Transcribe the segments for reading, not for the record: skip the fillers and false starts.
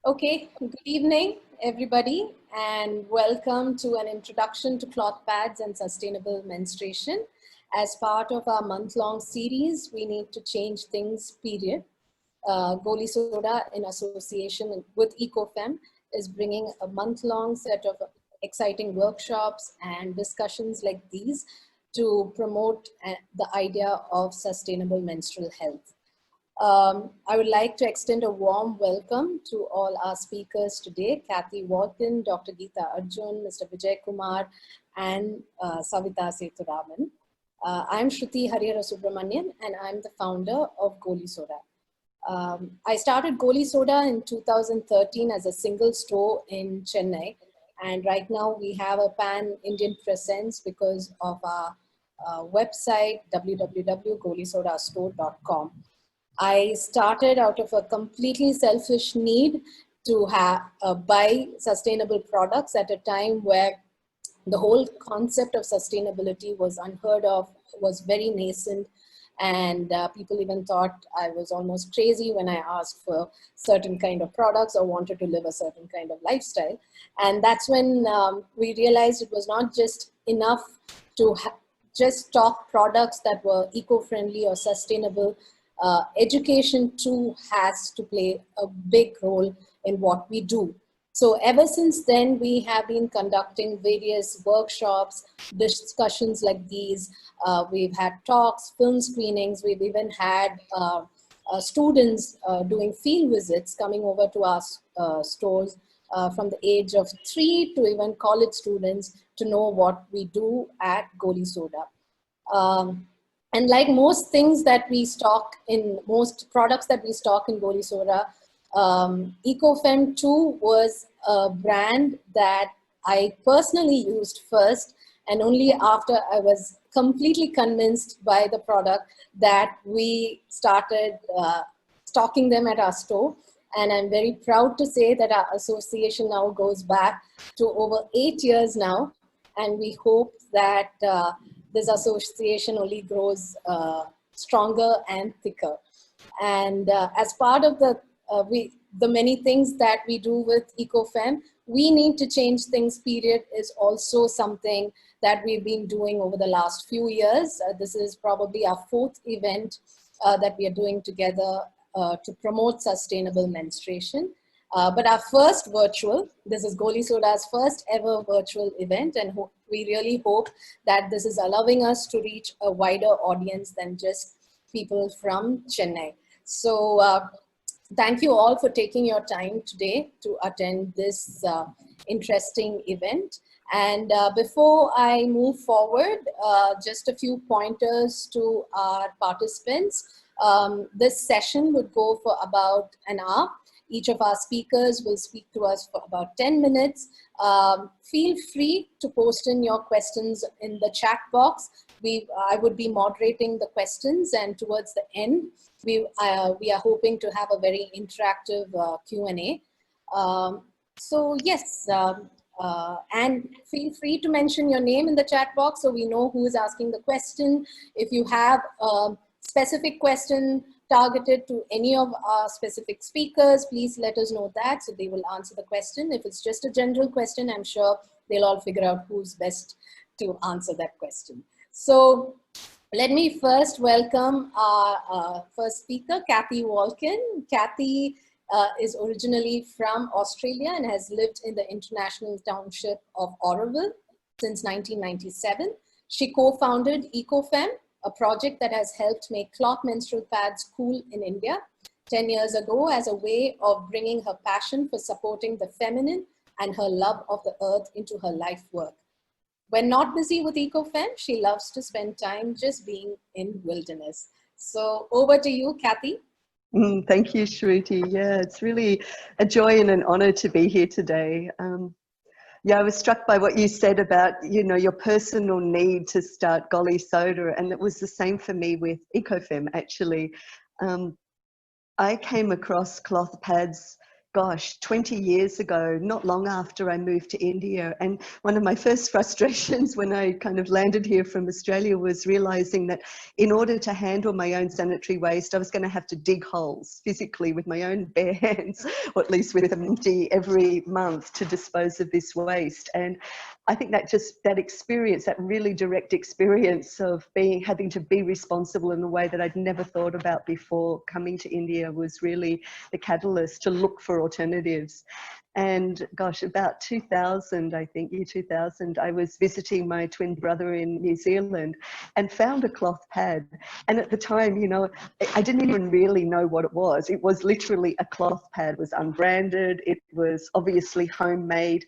Okay, good evening, everybody, and welcome to an introduction to cloth pads and sustainable menstruation. As part of our month-long series, we need to change things, period. Goli Soda, in association with Eco Femme, is bringing a month-long set of exciting workshops and discussions like these to promote the idea of sustainable menstrual health. I would like to extend a warm welcome to all our speakers today, Kathy Walton, Dr. Geeta Arjun, Mr. Vijay Kumar, and Savita Sethuraman. I'm Shruti Harihara Subramanian, and I'm the founder of Goli Soda. I started Goli Soda in 2013 as a single store in Chennai, and right now we have a pan-Indian presence because of our website, www.golisodastore.com. I started out of a completely selfish need to buy sustainable products at a time where the whole concept of sustainability was unheard of, was very nascent, and people even thought I was almost crazy when I asked for certain kind of products or wanted to live a certain kind of lifestyle. And that's when we realized it was not just enough to just stock products that were eco-friendly or sustainable. Education too has to play a big role in what we do. So ever since then, we have been conducting various workshops, discussions like these. We've had talks, film screenings. We've even had students doing field visits coming over to our stores from the age of 3 to even college students to know what we do at Goli Soda. And like most things that we stock in, most products that we stock in Goli Soda, Eco Femme too was a brand that I personally used first, and only after I was completely convinced by the product that we started stocking them at our store. And I'm very proud to say that our association now goes back to over 8 years now, and we hope that this association only grows stronger and thicker. And as part of the many things that we do with Eco Femme, we need to change things, period, is also something that we've been doing over the last few years. This is probably our 4th event that we are doing together to promote sustainable menstruation. But our first virtual, this is Goli Soda's first ever virtual event, and we really hope that this is allowing us to reach a wider audience than just people from Chennai. So thank you all for taking your time today to attend this interesting event. And before I move forward, just a few pointers to our participants. This session would go for about an hour. Each of our speakers will speak to us for about 10 minutes. Feel free to post in your questions in the chat box. I would be moderating the questions, and towards the end, we are hoping to have a very interactive Q&A. So yes, and feel free to mention your name in the chat box so we know who is asking the question. If you have a specific question targeted to any of our specific speakers, please let us know that so they will answer the question. If it's just a general question, I'm sure they'll all figure out who's best to answer that question. So let me first welcome our first speaker, Kathy Walton. Kathy is originally from Australia and has lived in the international township of Oroville since 1997. She co-founded Eco Femme, a project that has helped make cloth menstrual pads cool in India 10 years ago as a way of bringing her passion for supporting the feminine and her love of the earth into her life work. When not busy with Eco Femme, she loves to spend time just being in wilderness. So over to you, Kathy. Thank you, Shruti. Yeah, it's really a joy and an honor to be here today. Yeah, I was struck by what you said about, your personal need to start Goli Soda, and it was the same for me with Eco Femme, actually. I came across cloth pads gosh, 20 years ago, not long after I moved to India. And one of my first frustrations when I kind of landed here from Australia was realizing that in order to handle my own sanitary waste, I was going to have to dig holes physically with my own bare hands, or at least with them empty every month to dispose of this waste. And I think that that experience, that really direct experience of having to be responsible in a way that I'd never thought about before coming to India was really the catalyst to look for alternatives. And gosh, about 2000, I think, year 2000, I was visiting my twin brother in New Zealand and found a cloth pad. And at the time, you know, I didn't even really know what it was. It was literally a cloth pad. It was unbranded. It was obviously homemade.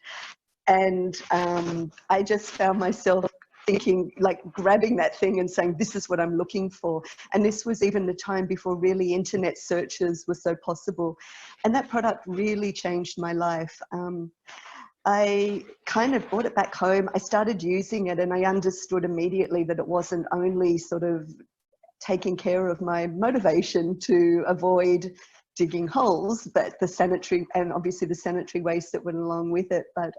And I just found myself thinking, like grabbing that thing and saying, this is what I'm looking for. And this was even the time before really internet searches were so possible. And that product really changed my life. I kind of brought it back home. I started using it and I understood immediately that it wasn't only sort of taking care of my motivation to avoid digging holes, but the sanitary, and obviously the sanitary waste that went along with it. But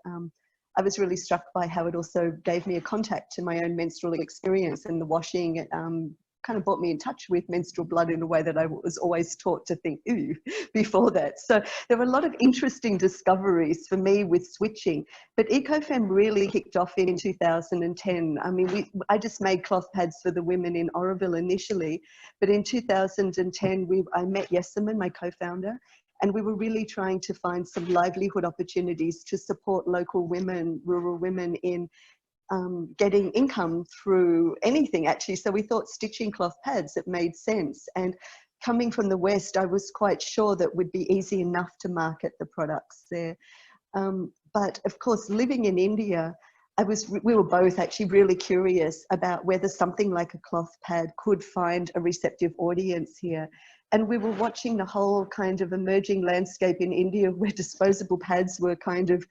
I was really struck by how it also gave me a contact to my own menstrual experience, and the washing kind of brought me in touch with menstrual blood in a way that I was always taught to think, ooh, before that. So there were a lot of interesting discoveries for me with switching, but Eco Femme really kicked off in 2010. I mean, I just made cloth pads for the women in Oroville initially, but in 2010, I met Yesemin, my co-founder, and we were really trying to find some livelihood opportunities to support local women, rural women in getting income through anything actually. So we thought stitching cloth pads, it made sense. And coming from the West, I was quite sure that would be easy enough to market the products there. But of course, living in India, we were both actually really curious about whether something like a cloth pad could find a receptive audience here. And we were watching the whole kind of emerging landscape in India where disposable pads were kind of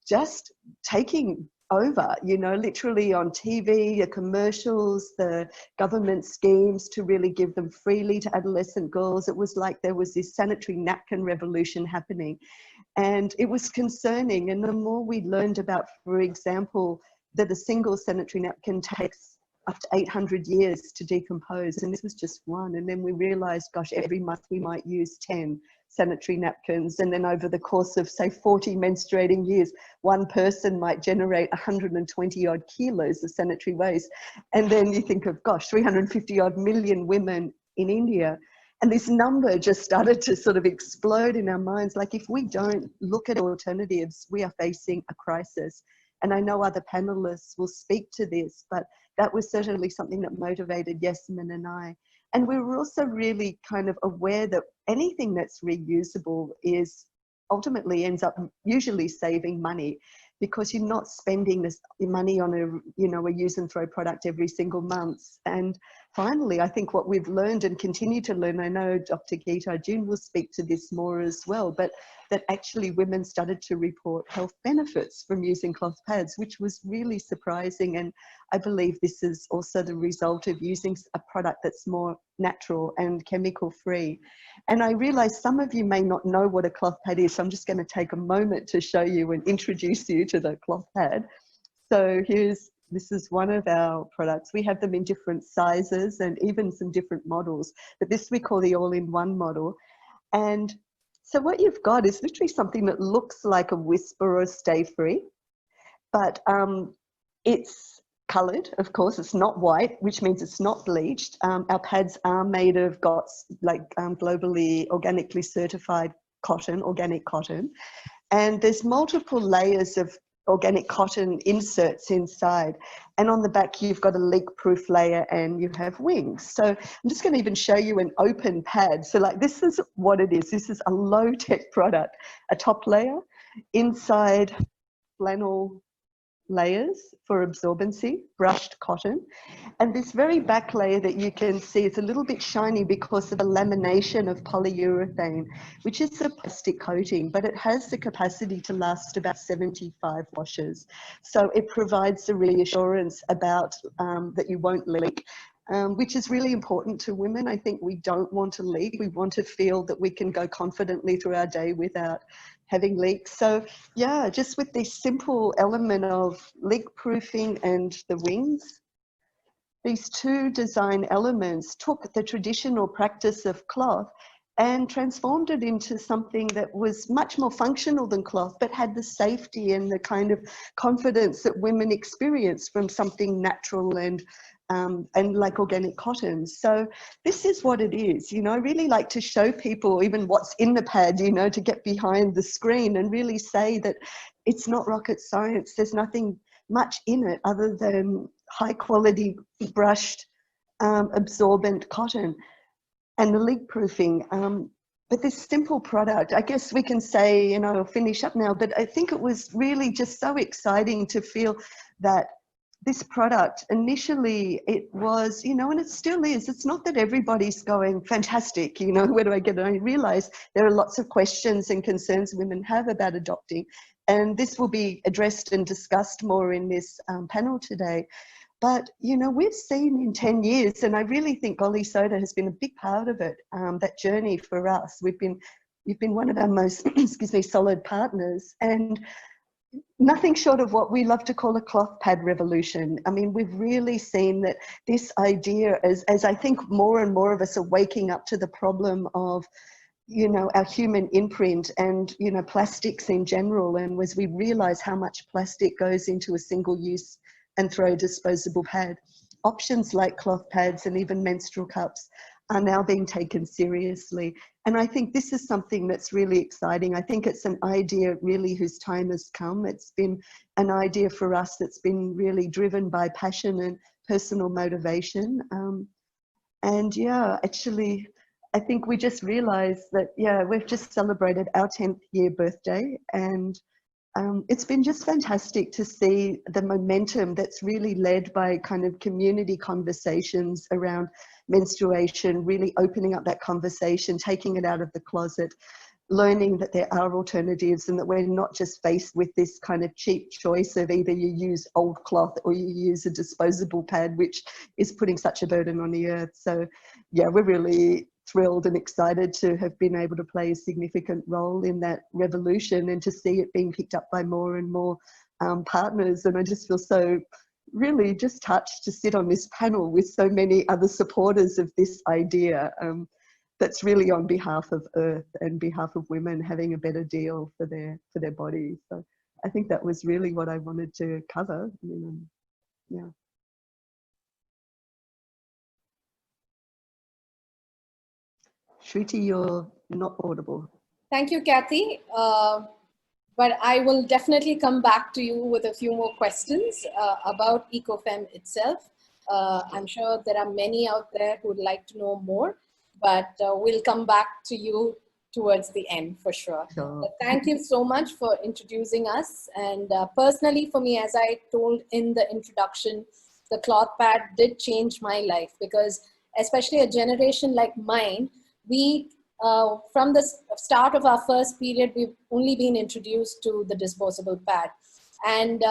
just taking over, you know, literally on TV, the commercials, the government schemes to really give them freely to adolescent girls. It was like there was this sanitary napkin revolution happening. And it was concerning. And the more we learned about, for example, that a single sanitary napkin takes up to 800 years to decompose, and this was just one. And then we realized, gosh, every month we might use 10 sanitary napkins, and then over the course of say 40 menstruating years, one person might generate 120 odd kilos of sanitary waste. And then you think of, gosh, 350 odd million women in India, and this number just started to sort of explode in our minds. Like, if we don't look at alternatives, we are facing a crisis. And I know other panelists will speak to this, but that was certainly something that motivated Yesemin and I. And we were also really kind of aware that anything that's reusable is ultimately ends up usually saving money, because you're not spending this money on a use and throw product every single month. And finally, I think what we've learned and continue to learn, I know Dr. Geeta Arjun will speak to this more as well, but that actually women started to report health benefits from using cloth pads, which was really surprising. And I believe this is also the result of using a product that's more natural and chemical free. And I realize some of you may not know what a cloth pad is, so I'm just going to take a moment to show you and introduce you to the cloth pad. So this is one of our products. We have them in different sizes and even some different models, but this we call the all-in-one model. And so what you've got is literally something that looks like a Whisper or a Stay Free, but it's coloured, of course. It's not white, which means it's not bleached. Our pads are made of GOTS, like globally organically certified cotton, organic cotton. And there's multiple layers of organic cotton inserts inside. And on the back, you've got a leak-proof layer and you have wings. So I'm just going to even show you an open pad. So like, this is what it is. This is a low-tech product. A top layer, inside flannel layers for absorbency, brushed cotton, and this very back layer that you can see is a little bit shiny because of the lamination of polyurethane, which is a plastic coating, but it has the capacity to last about 75 washes. So it provides the reassurance about that you won't leak. which is really important to women. I think we don't want to leak. We want to feel that we can go confidently through our day without having leaks. So yeah, just with this simple element of leak proofing and the wings, these two design elements took the traditional practice of cloth and transformed it into something that was much more functional than cloth, but had the safety and the kind of confidence that women experience from something natural and like organic cotton. So this is what it is. You know, I really like to show people even what's in the pad, you know, to get behind the screen and really say that it's not rocket science. There's nothing much in it other than high quality brushed absorbent cotton and the leak proofing. But this simple product, I guess we can say, you know, I'll finish up now, but I think it was really just so exciting to feel that this product, initially it was, you know, and it still is, it's not that everybody's going, fantastic, you know, where do I get it? I realize there are lots of questions and concerns women have about adopting, and this will be addressed and discussed more in this panel today. But, you know, we've seen in 10 years, and I really think Goli Soda has been a big part of it, that journey for us. You've been one of our most, excuse me, solid partners, and nothing short of what we love to call a cloth pad revolution. I mean, we've really seen that this idea, as I think more and more of us are waking up to the problem of, you know, our human imprint and, you know, plastics in general, and as we realize how much plastic goes into a single use and throw a disposable pad, options like cloth pads and even menstrual cups are now being taken seriously. And I think this is something that's really exciting. I think it's an idea really whose time has come. It's been an idea for us that's been really driven by passion and personal motivation. And yeah, actually, I think we just realized that, yeah, we've just celebrated our 10th year birthday, and it's been just fantastic to see the momentum that's really led by kind of community conversations around menstruation, really opening up that conversation, taking it out of the closet, learning that there are alternatives and that we're not just faced with this kind of cheap choice of either you use old cloth or you use a disposable pad, which is putting such a burden on the earth. So yeah, we're really thrilled and excited to have been able to play a significant role in that revolution and to see it being picked up by more and more partners. And I just feel so really just touched to sit on this panel with so many other supporters of this idea that's really on behalf of Earth and behalf of women having a better deal for their bodies. So I think that was really what I wanted to cover. Yeah. Shruti, you're not audible. Thank you, Kathy. But I will definitely come back to you with a few more questions about Eco Femme itself. I'm sure there are many out there who would like to know more, but we'll come back to you towards the end for sure. Sure. Thank you so much for introducing us. And personally for me, as I told in the introduction, the cloth pad did change my life, because especially a generation like mine, we from the start of our first period, we've only been introduced to the disposable pad. And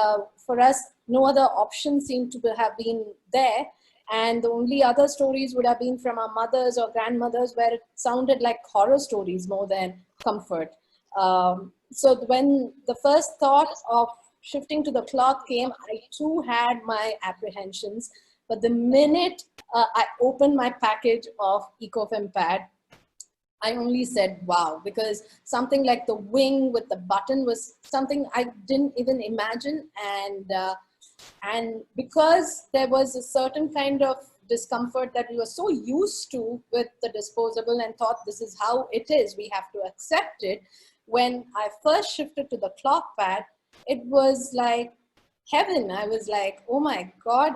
for us, no other option seemed to have been there. And the only other stories would have been from our mothers or grandmothers, where it sounded like horror stories more than comfort. So when the first thought of shifting to the cloth came, I too had my apprehensions. But the minute I opened my package of Eco Femme pad, I only said, wow, because something like the wing with the button was something I didn't even imagine. And because there was a certain kind of discomfort that we were so used to with the disposable and thought this is how it is, we have to accept it. When I first shifted to the cloth pad, it was like heaven. I was like, oh my God,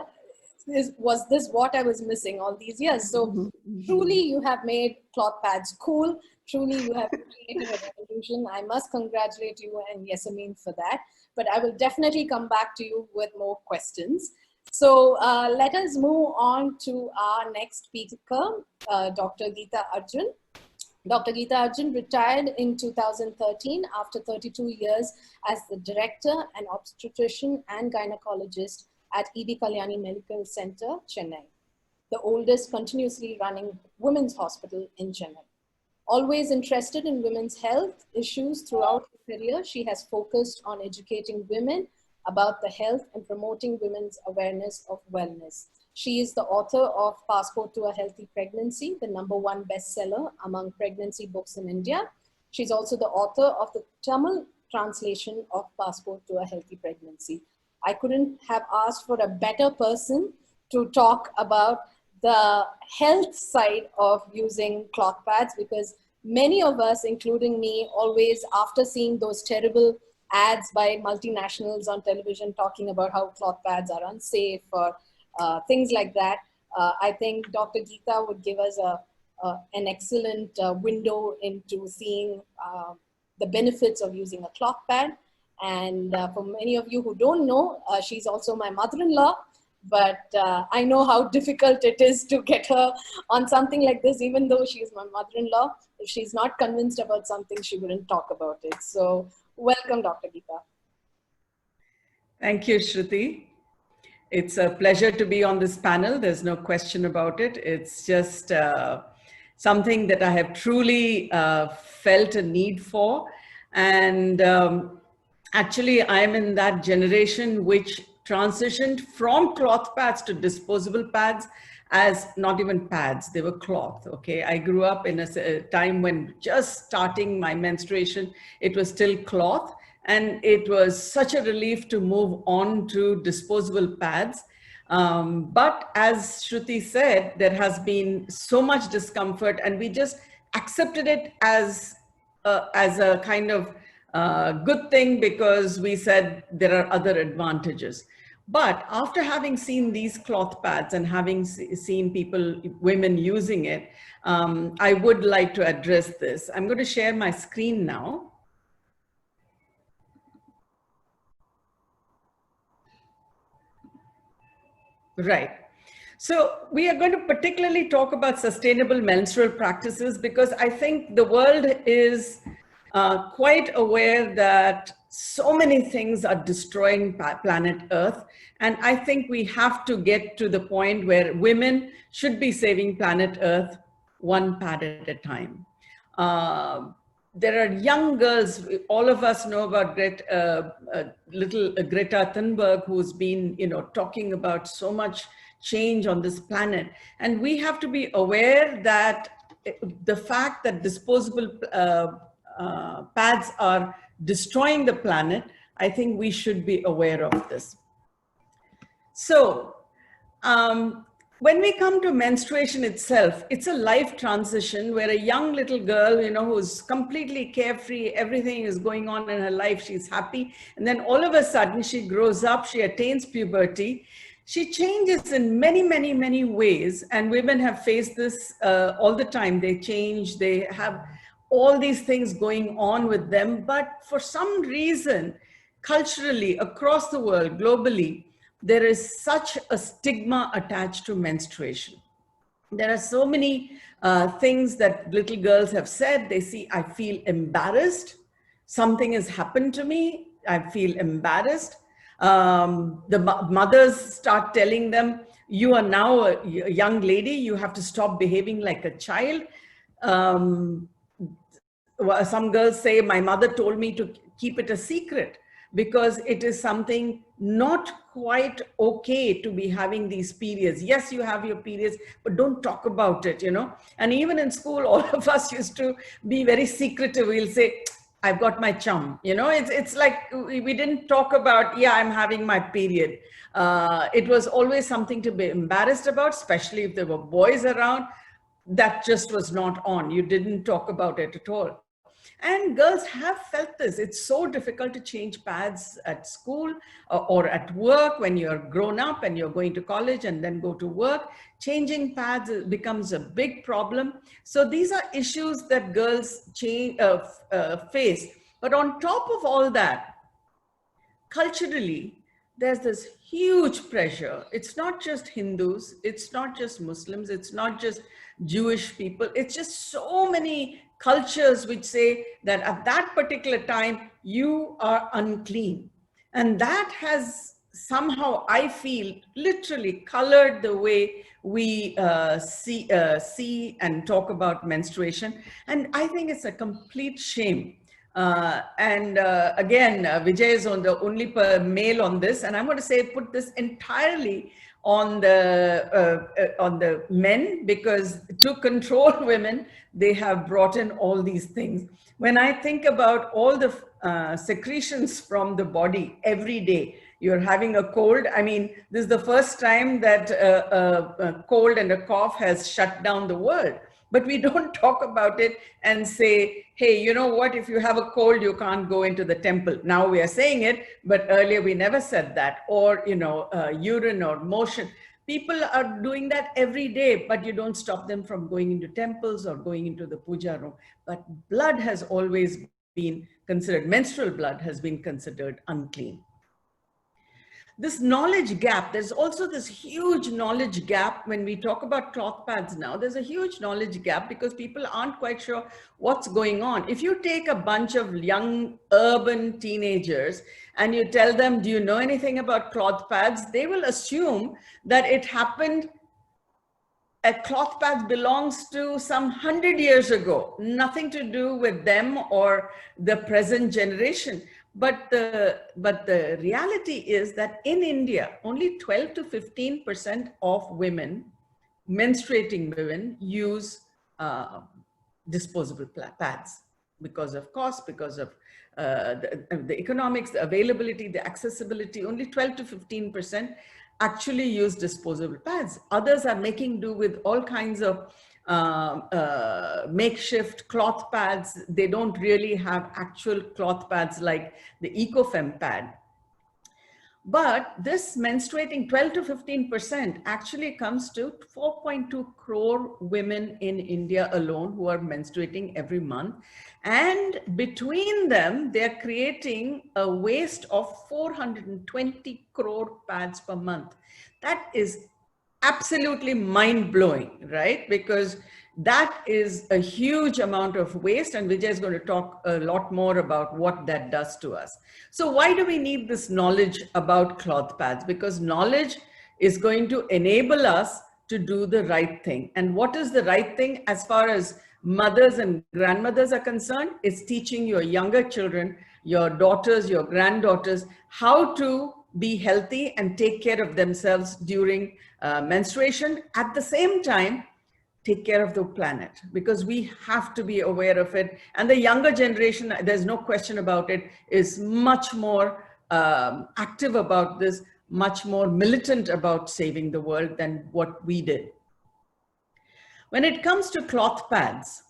was this what I was missing all these years? So truly you have made cloth pads cool. Truly you have created a revolution. I must congratulate you and Yasameen for that. But I will definitely come back to you with more questions. So let us move on to our next speaker, Dr. Geeta Arjun. Dr. Geeta Arjun retired in 2013 after 32 years as the director and obstetrician and gynecologist at EB Kalyani Medical Center, Chennai. the oldest continuously running women's hospital in Chennai. Always interested in women's health issues throughout her career, she has focused on educating women about the health and promoting women's awareness of wellness. She is the author of Passport to a Healthy Pregnancy, the #1 bestseller among pregnancy books in India. She's also the author of the Tamil translation of Passport to a Healthy Pregnancy. I couldn't have asked for a better person to talk about the health side of using cloth pads, because many of us, including me, always after seeing those terrible ads by multinationals on television talking about how cloth pads are unsafe or things like that, I think Dr. Geeta would give us an excellent window into seeing the benefits of using a cloth pad. And for many of you who don't know, she's also my mother-in-law. But I know how difficult it is to get her on something like this, even though she is my mother-in-law. If she's not convinced about something, she wouldn't talk about it. So welcome, Dr. Geeta. Thank you, Shruti. It's a pleasure to be on this panel. There's no question about it. It's just something that I have truly felt a need for. And actually, I'm in that generation which transitioned from cloth pads to disposable pads as not even pads, they were cloth, okay? I grew up in a time when just starting my menstruation, it was still cloth, and it was such a relief to move on to disposable pads. But as Shruti said, there has been so much discomfort, and we just accepted it as a kind of good thing because we said there are other advantages. But after having seen these cloth pads and having seen women using it, I would like to address this. I'm going to share my screen now. Right. So we are going to particularly talk about sustainable menstrual practices because I think the world is quite aware that so many things are destroying planet Earth. And I think we have to get to the point where women should be saving planet Earth one pad at a time. There are young girls, all of us know about Greta Thunberg, who's been, talking about so much change on this planet. And we have to be aware that the fact that disposable pads are destroying the planet, I think we should be aware of this. So when we come to menstruation itself, it's a life transition where a young little girl, who's completely carefree, everything is going on in her life, she's happy. And then all of a sudden she grows up, she attains puberty. She changes in many, many, many ways. And women have faced this all the time. They change, they have all these things going on with them. But for some reason, culturally, across the world, globally, there is such a stigma attached to menstruation. There are so many things that little girls have said. They see, I feel embarrassed. Something has happened to me. I feel embarrassed. The mothers start telling them, you are now a young lady. You have to stop behaving like a child. Some girls say, my mother told me to keep it a secret because it is something not quite okay to be having these periods. Yes, you have your periods, but don't talk about it, And even in school, all of us used to be very secretive. We'll say, I've got my chum, it's like we didn't talk about, yeah, I'm having my period. It was always something to be embarrassed about, especially if there were boys around. That just was not on. You didn't talk about it at all. And girls have felt this. It's so difficult to change pads at school or at work when you're grown up and you're going to college and then go to work. Changing pads becomes a big problem. So these are issues that girls face. But on top of all that, culturally, there's this huge pressure. It's not just Hindus, it's not just Muslims, it's not just Jewish people. It's just so many cultures which say that at that particular time, you are unclean. And that has somehow I feel literally colored the way we see and talk about menstruation. And I think it's a complete shame. Again, Vijay is the only male on this, and I'm going to say put this entirely on the men, because to control women, they have brought in all these things. When I think about all the secretions from the body every day, you're having a cold. I mean, this is the first time that a cold and a cough has shut down the world. But we don't talk about it and say, hey, you know what, if you have a cold, you can't go into the temple. Now we are saying it, but earlier we never said that. Or, you know, urine or motion. People are doing that every day, but you don't stop them from going into temples or going into the puja room. But blood has always been considered, menstrual blood has been considered unclean. This knowledge gap, there's also this huge knowledge gap when we talk about cloth pads now. There's a huge knowledge gap because people aren't quite sure what's going on. If you take a bunch of young urban teenagers and you tell them, do you know anything about cloth pads? They will assume that it happened, a cloth pad belongs to some 100 years ago, nothing to do with them or the present generation. But the reality is that in India, only 12 to 15% of women, menstruating women, use disposable pads because of cost, because of the economics, the availability, the accessibility. Only 12 to 15% actually use disposable pads. Others are making do with all kinds of makeshift cloth pads. They don't really have actual cloth pads like the Eco Femme pad. But this menstruating 12 to 15% actually comes to 4.2 crore women in India alone who are menstruating every month. And between them, they're creating a waste of 420 crore pads per month. That is absolutely mind-blowing, right? Because that is a huge amount of waste, and Vijay is going to talk a lot more about what that does to us. So why do we need this knowledge about cloth pads? Because knowledge is going to enable us to do the right thing. And what is the right thing as far as mothers and grandmothers are concerned? It's teaching your younger children, your daughters, your granddaughters, how to be healthy and take care of themselves during menstruation. At the same time, take care of the planet, because we have to be aware of it. And the younger generation, there's no question about it, is much more active about this, much more militant about saving the world than what we did. When it comes to cloth pads,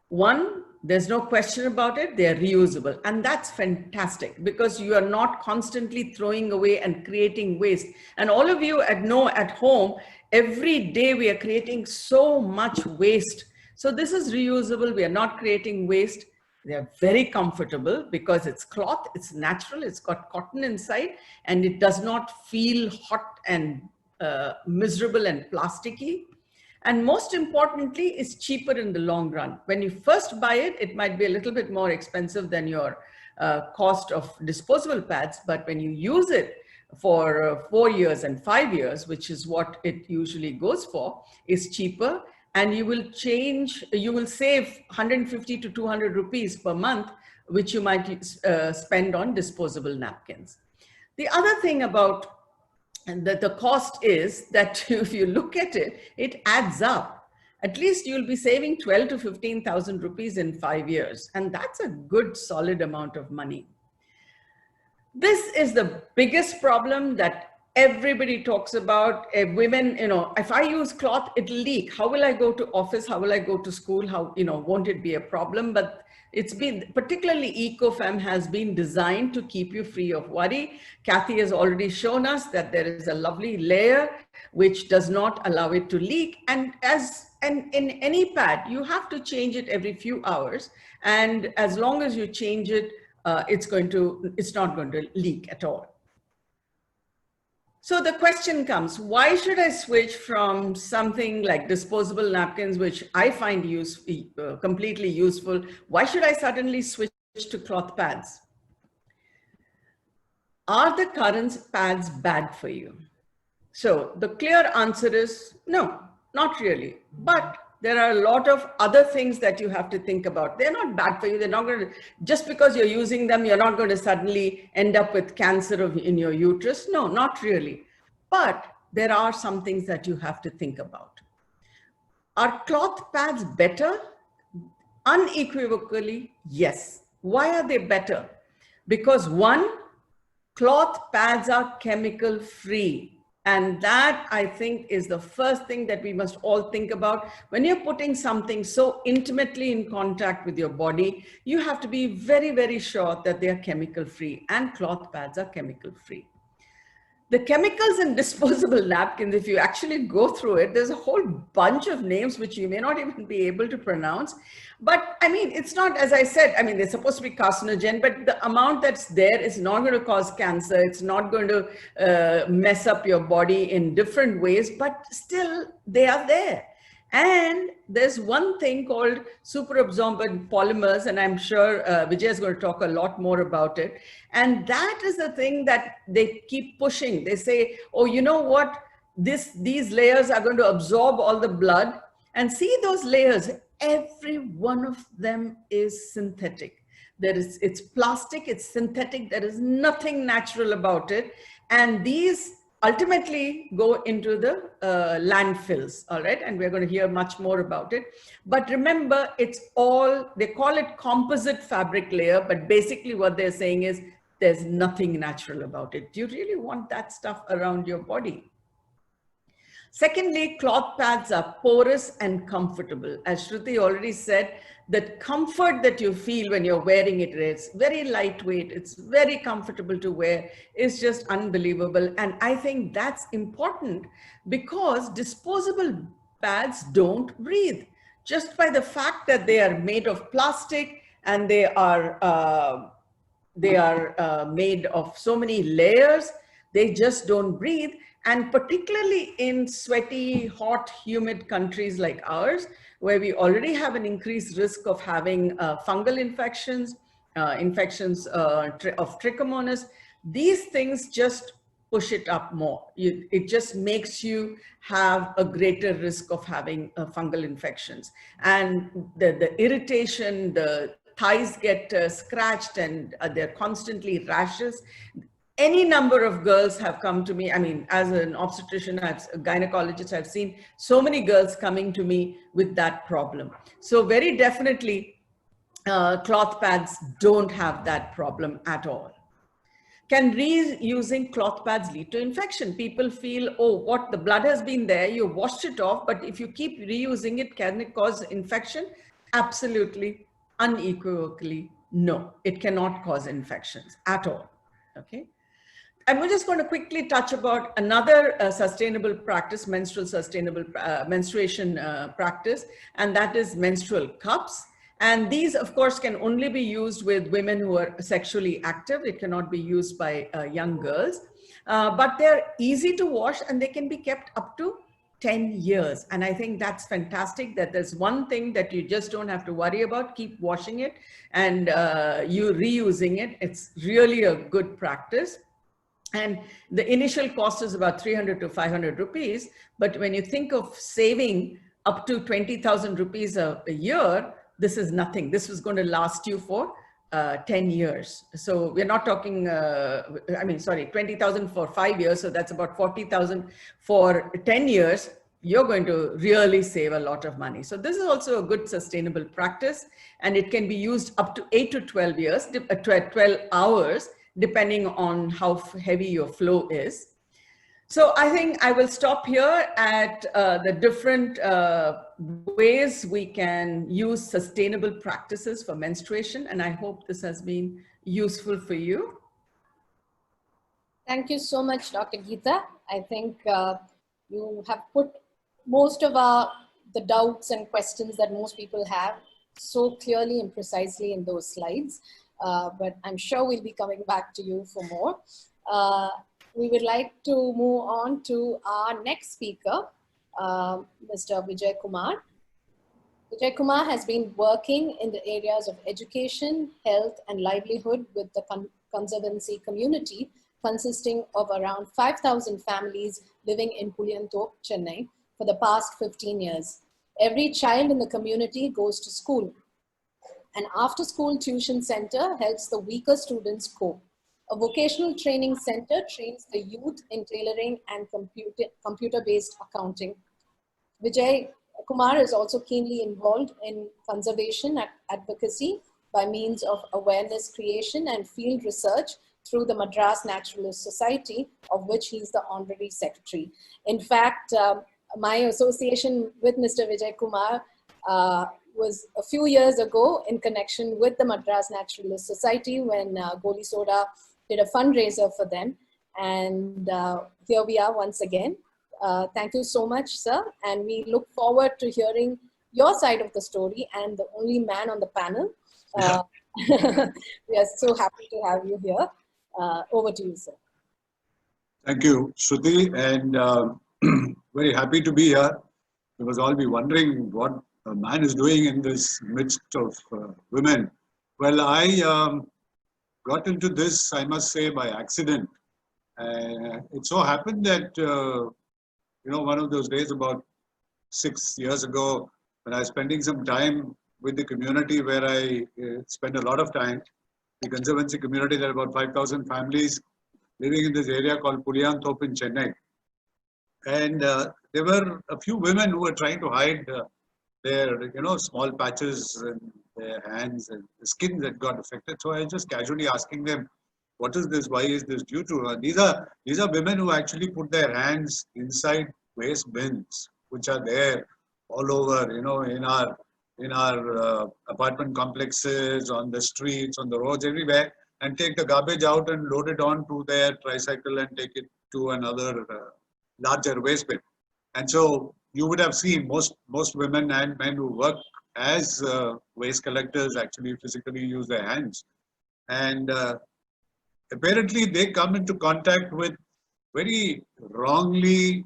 one, there's no question about it, they're reusable. And that's fantastic because you are not constantly throwing away and creating waste. And all of you know at home, every day we are creating so much waste. So this is reusable, we are not creating waste. They are very comfortable because it's cloth, it's natural, it's got cotton inside, and it does not feel hot and miserable and plasticky. And most importantly, it's cheaper in the long run. When you first buy it, it might be a little bit more expensive than your cost of disposable pads. But when you use it for 4 years and 5 years, which is what it usually goes for, is cheaper. And you will save 150 to 200 rupees per month, which you might spend on disposable napkins. The other thing about the cost is that if you look at it, it adds up. At least you'll be saving 12 to 15,000 rupees in 5 years. And that's a good solid amount of money. This is the biggest problem that everybody talks about. Women, if I use cloth, it'll leak. How will I go to office? How will I go to school? How, won't it be a problem? But it's been, particularly Eco Femme has been designed to keep you free of worry. Kathy has already shown us that there is a lovely layer which does not allow it to leak. And in any pad, you have to change it every few hours. And as long as you change it, it's not going to leak at all. So the question comes, why should I switch from something like disposable napkins, which I find completely useful? Why should I suddenly switch to cloth pads? Are the current pads bad for you? So the clear answer is no, not really. But there are a lot of other things that you have to think about. They're not bad for you. They're not going to, just because you're using them, you're not going to suddenly end up with cancer in your uterus. No, not really. But there are some things that you have to think about. Are cloth pads better? Unequivocally, yes. Why are they better? Because one, cloth pads are chemical free. And that, I think, is the first thing that we must all think about. When you're putting something so intimately in contact with your body, you have to be very, very sure that they are chemical free, and cloth pads are chemical free. The chemicals in disposable napkins, if you actually go through it, there's a whole bunch of names which you may not even be able to pronounce. But I mean, it's not, as I said, I mean, they're supposed to be carcinogen, but the amount that's there is not going to cause cancer. It's not going to mess up your body in different ways, but still they are there. And there's one thing called super absorbent polymers, and I'm sure Vijay is going to talk a lot more about it. And that is the thing that they keep pushing. They say, oh, you know what? These layers are going to absorb all the blood. And see those layers, every one of them is synthetic. It's plastic, it's synthetic, there is nothing natural about it. And these ultimately go into the landfills, all right? And we're going to hear much more about it. But remember, it's all, they call it composite fabric layer, but basically what they're saying is there's nothing natural about it. Do you really want that stuff around your body? Secondly, cloth pads are porous and comfortable. As Shruti already said, the comfort that you feel when you're wearing it, it's very lightweight, it's very comfortable to wear, is just unbelievable. And I think that's important because disposable pads don't breathe. Just by the fact that they are made of plastic and they are made of so many layers, they just don't breathe. And particularly in sweaty, hot, humid countries like ours, where we already have an increased risk of having fungal infections, infections of trichomonas, these things just push it up more. It just makes you have a greater risk of having fungal infections. And the irritation, the thighs get scratched and they're constantly rashes. Any number of girls have come to me. I mean, as an obstetrician, a gynecologist, I've seen so many girls coming to me with that problem. So very definitely, cloth pads don't have that problem at all. Can reusing cloth pads lead to infection? People feel, oh, what, the blood has been there, you washed it off, but if you keep reusing it, can it cause infection? Absolutely, unequivocally, no. It cannot cause infections at all, okay? And we're just going to quickly touch about another sustainable practice, menstruation practice, and that is menstrual cups. And these, of course, can only be used with women who are sexually active. It cannot be used by young girls. But they're easy to wash and they can be kept up to 10 years. And I think that's fantastic that there's one thing that you just don't have to worry about. Keep washing it and you reusing it. It's really a good practice. And the initial cost is about 300 to 500 rupees. But when you think of saving up to 20,000 rupees a year, this is nothing. This is going to last you for 10 years. So we're not talking, 20,000 for 5 years. So that's about 40,000 for 10 years. You're going to really save a lot of money. So this is also a good sustainable practice. And it can be used up to 8 to 12 years, 12 hours, depending on how heavy your flow is. So I think I will stop here at the different ways we can use sustainable practices for menstruation. And I hope this has been useful for you. Thank you so much, Dr. Geeta. I think you have put most of the doubts and questions that most people have so clearly and precisely in those slides. But I'm sure we'll be coming back to you for more. We would like to move on to our next speaker, Mr. Vijay Kumar. Vijay Kumar has been working in the areas of education, health, and livelihood with the conservancy community consisting of around 5,000 families living in Puliyanthop, Chennai, for the past 15 years. Every child in the community goes to school. An after-school tuition center helps the weaker students cope. A vocational training center trains the youth in tailoring and computer-based accounting. Vijay Kumar is also keenly involved in conservation advocacy by means of awareness creation and field research through the Madras Naturalist Society, of which he's the honorary secretary. In fact, my association with Mr. Vijay Kumar was a few years ago in connection with the Madras Naturalist Society when Goli Soda did a fundraiser for them. And here we are once again. Thank you so much, sir. And we look forward to hearing your side of the story and the only man on the panel. We are so happy to have you here. Over to you, sir. Thank you, Shruti, and very happy to be here. You must all be wondering what a man is doing in this midst of women. Well, I got into this, I must say, by accident. It so happened that, one of those days about 6 years ago, when I was spending some time with the community where I spend a lot of time, the Conservancy community, there are about 5,000 families living in this area called Puliyanthop in Chennai. And there were a few women who were trying to hide their, small patches in their hands and the skin that got affected. So I was just casually asking them, what is this? Why is this due to? These are women who actually put their hands inside waste bins, which are there all over, in our apartment complexes, on the streets, on the roads, everywhere, and take the garbage out and load it onto their tricycle and take it to another larger waste bin. And so you would have seen most women and men who work as waste collectors actually physically use their hands. And apparently they come into contact with very wrongly,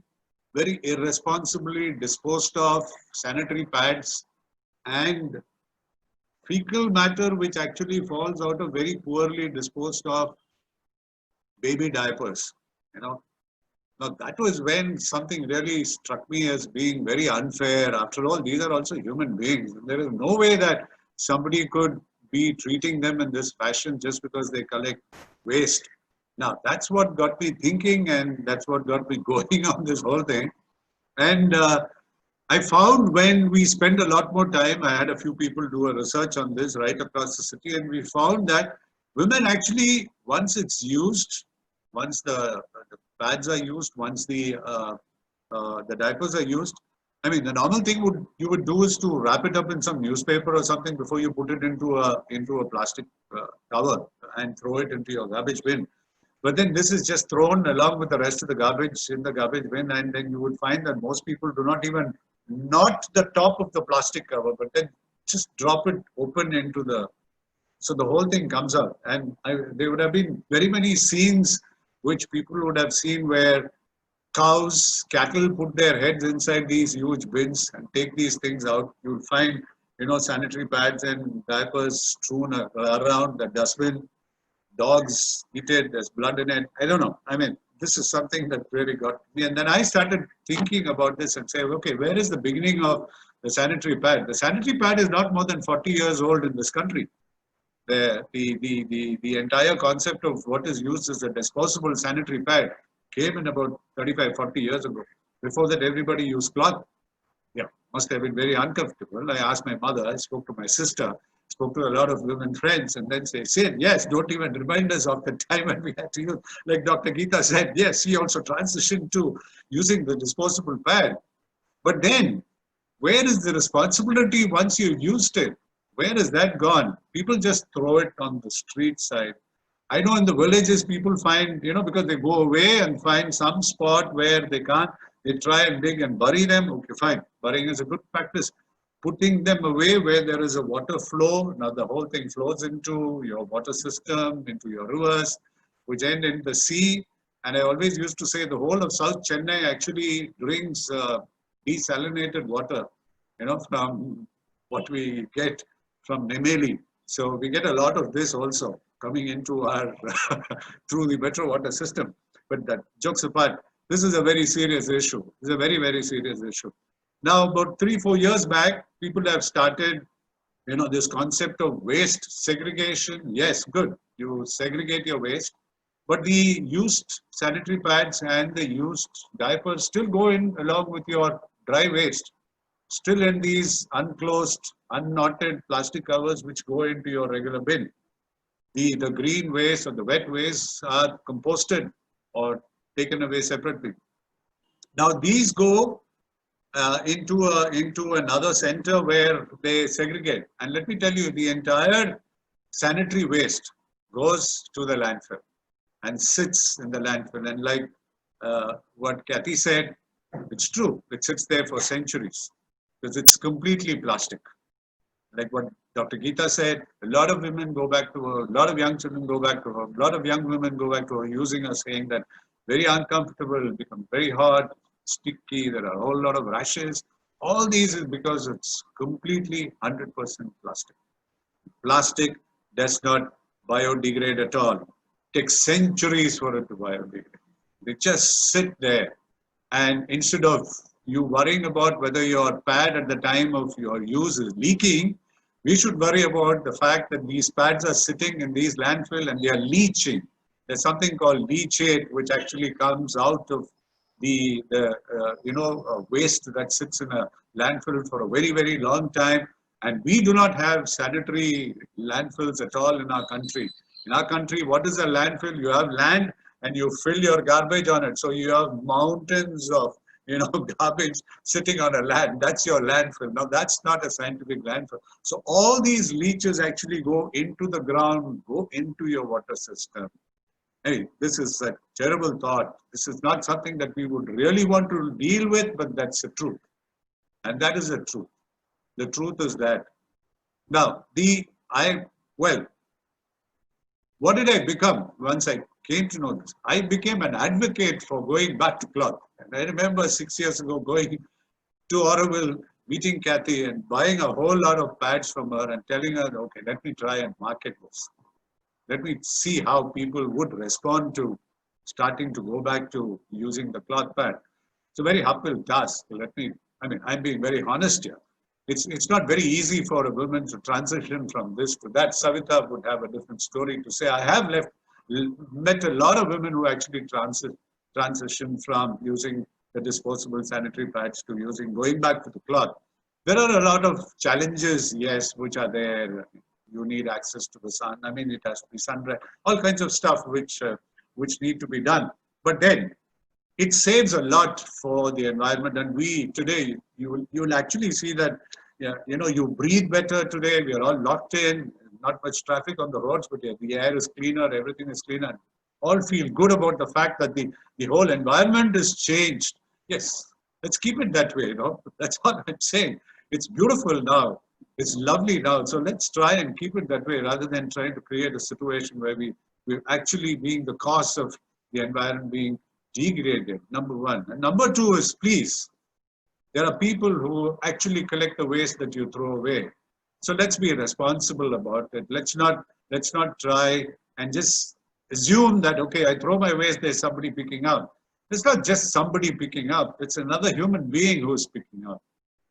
very irresponsibly disposed of sanitary pads and fecal matter, which actually falls out of very poorly disposed of baby diapers. Now that was when something really struck me as being very unfair. After all, these are also human beings. There is no way that somebody could be treating them in this fashion just because they collect waste. Now, that's what got me thinking, and that's what got me going on this whole thing. And I found when we spent a lot more time, I had a few people do a research on this right across the city, and we found that women actually, once it's used, once the pads are used, once the diapers are used, I mean, the normal thing you would do is to wrap it up in some newspaper or something before you put it into a plastic cover and throw it into your garbage bin. But then this is just thrown along with the rest of the garbage in the garbage bin, and then you would find that most people do not the top of the plastic cover, but then just drop it open into so the whole thing comes out. And there would have been very many scenes which people would have seen where cattle put their heads inside these huge bins and take these things out. You'll find, sanitary pads and diapers strewn around the dustbin. Dogs eat it, there's blood in it. I don't know. I mean, this is something that really got me. And then I started thinking about this and say, okay, where is the beginning of the sanitary pad? The sanitary pad is not more than 40 years old in this country. The entire concept of what is used as a disposable sanitary pad came in about 35, 40 years ago. Before that, everybody used cloth. Yeah, must have been very uncomfortable. I asked my mother, I spoke to my sister, spoke to a lot of women friends, and then they said, yes, don't even remind us of the time when we had to use, like Dr. Geeta said, yes, she also transitioned to using the disposable pad. But then, where is the responsibility once you've used it? Where is that gone? People just throw it on the street side. I know in the villages people find, because they go away and find some spot where they can't, they try and dig and bury them. Okay, fine. Burying is a good practice. Putting them away where there is a water flow. Now the whole thing flows into your water system, into your rivers, which end in the sea. And I always used to say the whole of South Chennai actually drinks desalinated water, from what we get from Nemeli. So we get a lot of this also. coming into our through the metro water system. But that jokes apart, this is a very serious issue. It's a very, very serious issue. Now, about 3-4 years back, people have started, this concept of waste segregation. Yes, good. You segregate your waste, but the used sanitary pads and the used diapers still go in along with your dry waste, still in these unclosed, unknotted plastic covers which go into your regular bin. The green waste or the wet waste are composted or taken away separately. Now these go into another center where they segregate. And let me tell you, the entire sanitary waste goes to the landfill and sits in the landfill. And like what Kathy said, it's true. It sits there for centuries because it's completely plastic. Like what Dr. Geeta said, a lot of women go back to her, a lot of young children go back to her, a lot of young women go back to her using her, saying that very uncomfortable, become very hot, sticky, there are a whole lot of rashes. All these is because it's completely 100% plastic. Plastic does not biodegrade at all. It takes centuries for it to biodegrade. They just sit there, and instead of you worrying about whether your pad at the time of your use is leaking, we should worry about the fact that these pads are sitting in these landfill and they are leaching. There's something called leachate, which actually comes out of the waste that sits in a landfill for a very, very long time. And we do not have sanitary landfills at all in our country. In our country, what is a landfill? You have land and you fill your garbage on it. So you have mountains of garbage sitting on a land. That's your landfill. Now that's not a scientific landfill. So all these leaches actually go into the ground, go into your water system. Hey, this is a terrible thought. This is not something that we would really want to deal with, but that's the truth. And that is the truth. The truth is that. Now, what did I become once I came to know this? I became an advocate for going back to cloth. And I remember 6 years ago going to Oroville, meeting Kathy and buying a whole lot of pads from her and telling her, okay, let me try and market this. Let me see how people would respond to starting to go back to using the cloth pad. It's a very uphill task. I'm being very honest here. It's not very easy for a woman to transition from this to that. Savita would have a different story to say. I have met a lot of women who actually transition from using the disposable sanitary pads to going back to the cloth. There are a lot of challenges, yes, which are there. You need access to the sun. It has to be sun-dried. All kinds of stuff which need to be done. But then it saves a lot for the environment. And we today, you will actually see that, you breathe better today. We are all locked in, not much traffic on the roads, but the air is cleaner, everything is cleaner. All feel good about the fact that the whole environment is changed. Yes, let's keep it that way, That's what I'm saying. It's beautiful now. It's lovely now. So let's try and keep it that way rather than trying to create a situation where we're actually being the cause of the environment being degraded, number one. And number two is, please, there are people who actually collect the waste that you throw away. So let's be responsible about it. Let's not try and just assume that, okay, I throw my waste, there's somebody picking up. It's not just somebody picking up. It's another human being who's picking up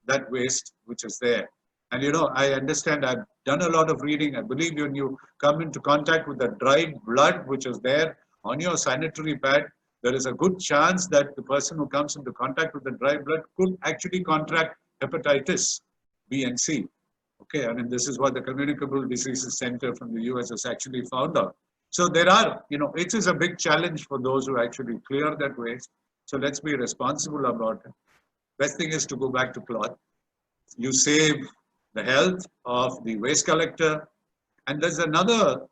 that waste which is there. And I understand, I've done a lot of reading. I believe when you come into contact with the dried blood which is there on your sanitary pad, there is a good chance that the person who comes into contact with the dried blood could actually contract hepatitis B and C. Okay, this is what the Communicable Diseases Center from the US has actually found out. So there are, it is a big challenge for those who actually clear that waste. So let's be responsible about it. Best thing is to go back to cloth. You save the health of the waste collector. And there's another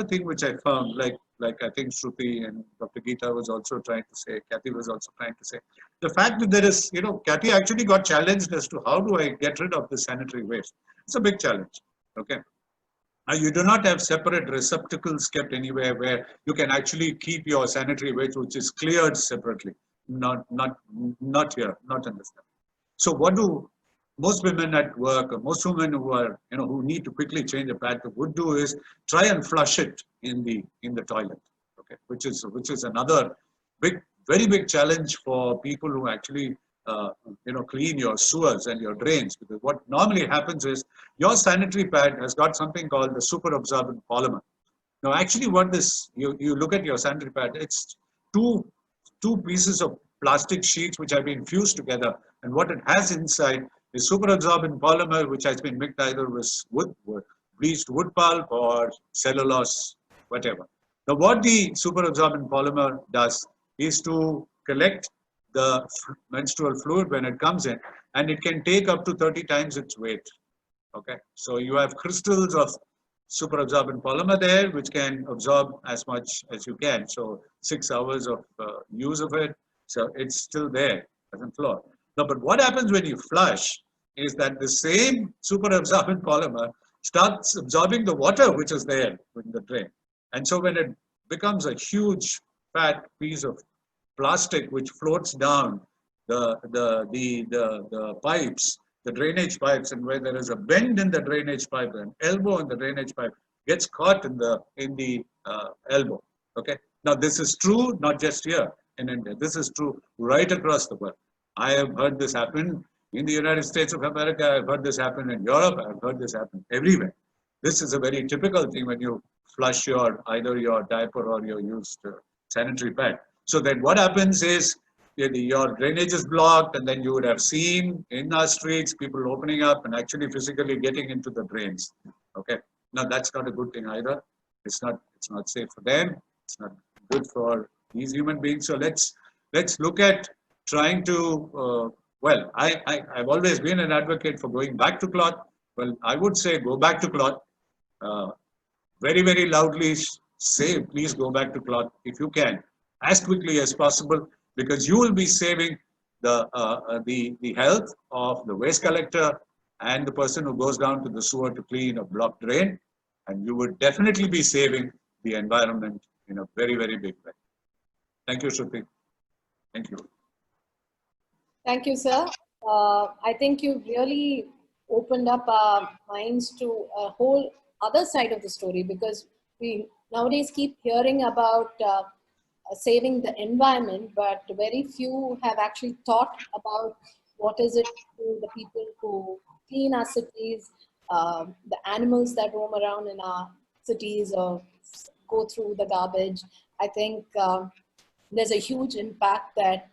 thing which I found, like I think Shruti and Dr. Geeta was also trying to say, Kathy was also trying to say, the fact that there is, Kathy actually got challenged as to how do I get rid of the sanitary waste. It's a big challenge, okay? Now you do not have separate receptacles kept anywhere where you can actually keep your sanitary waste, which is cleared separately. Not here, not in this. So what do most women at work, or most women who are, who need to quickly change a pad would do is try and flush it in the toilet. Okay, which is another very big challenge for people who actually clean your sewers and your drains, because what normally happens is your sanitary pad has got something called the super absorbent polymer. Now, actually, what this you look at your sanitary pad, it's two pieces of plastic sheets which have been fused together, and what it has inside is super absorbent polymer, which has been mixed either with bleached wood pulp or cellulose, whatever. Now, what the super absorbent polymer does is to collect the menstrual fluid when it comes in, and it can take up to 30 times its weight. Okay, so you have crystals of super absorbent polymer there, which can absorb as much as you can. So 6 hours of use of it, so it's still there, doesn't flow. Now, but what happens when you flush is that the same super absorbent polymer starts absorbing the water which is there in the drain. And so when it becomes a huge fat piece of plastic which floats down the pipes, the drainage pipes, and where there is a bend in the drainage pipe, an elbow in the drainage pipe gets caught in the elbow. Okay. Now this is true not just here in India. This is true right across the world. I have heard this happen in the United States of America. I've heard this happen in Europe. I've heard this happen everywhere. This is a very typical thing when you flush either your diaper or your used sanitary pad. So then what happens is your drainage is blocked, and then you would have seen in our streets people opening up and actually physically getting into the drains. Okay. Now that's not a good thing either. It's not safe for them. It's not good for these human beings. So let's look at trying to well, I've always been an advocate for going back to cloth. Well, I would say go back to cloth. Very, very loudly say, please go back to cloth if you can, as quickly as possible, because you will be saving the health of the waste collector and the person who goes down to the sewer to clean a blocked drain, and you would definitely be saving the environment in a very, very big way. Thank you, Shruti. Thank you. Thank you, sir. I think you really opened up our minds to a whole other side of the story, because we nowadays keep hearing about saving the environment, but very few have actually thought about what is it to the people who clean our cities, the animals that roam around in our cities or go through the garbage. I think there's a huge impact that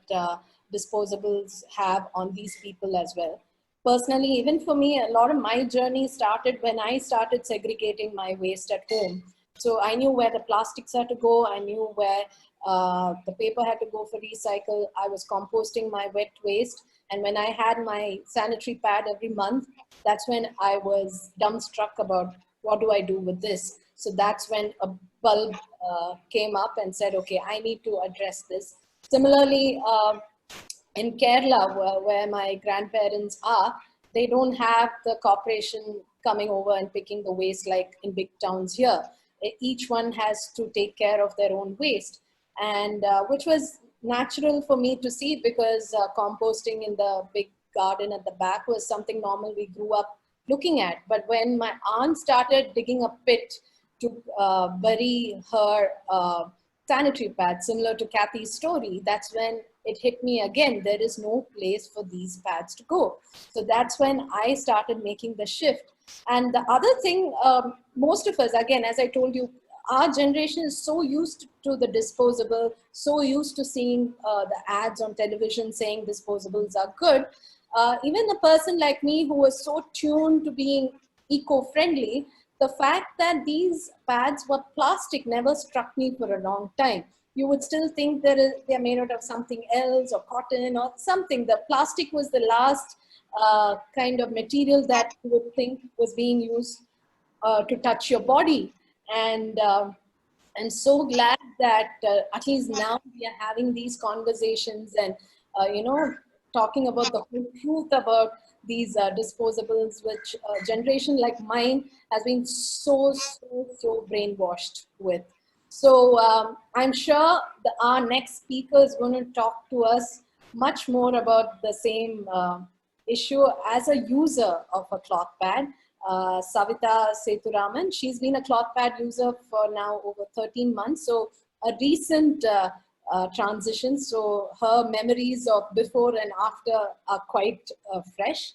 disposables have on these people as well. Personally, even for me, a lot of my journey started when I started segregating my waste at home. So I knew where the plastics had to go. I knew where the paper had to go for recycle. I was composting my wet waste. And when I had my sanitary pad every month, that's when I was dumbstruck about what do I do with this. So that's when a bulb came up and said, okay, I need to address this. Similarly, in Kerala, where my grandparents are, they don't have the corporation coming over and picking the waste like in big towns here. Each one has to take care of their own waste, and which was natural for me to see, because composting in the big garden at the back was something normal we grew up looking at. But when my aunt started digging a pit to bury her sanitary pad, similar to Kathy's story, that's when it hit me again. There is no place for these pads to go. So that's when I started making the shift. And the other thing, most of us, again, as I told you, our generation is so used to the disposable, so used to seeing the ads on television saying disposables are good. Even a person like me who was so tuned to being eco-friendly, the fact that these pads were plastic never struck me for a long time. You would still think they're made out of something else, or cotton or something. The plastic was the last kind of material that you would think was being used to touch your body. And I'm so glad that at least now we are having these conversations and, talking about the whole truth about these disposables, which a generation like mine has been so brainwashed with. So I'm sure our next speaker is going to talk to us much more about the same issue as a user of a cloth pad. Savita Seturaman, she's been a cloth pad user for now over 13 months. So a recent transition. So her memories of before and after are quite fresh.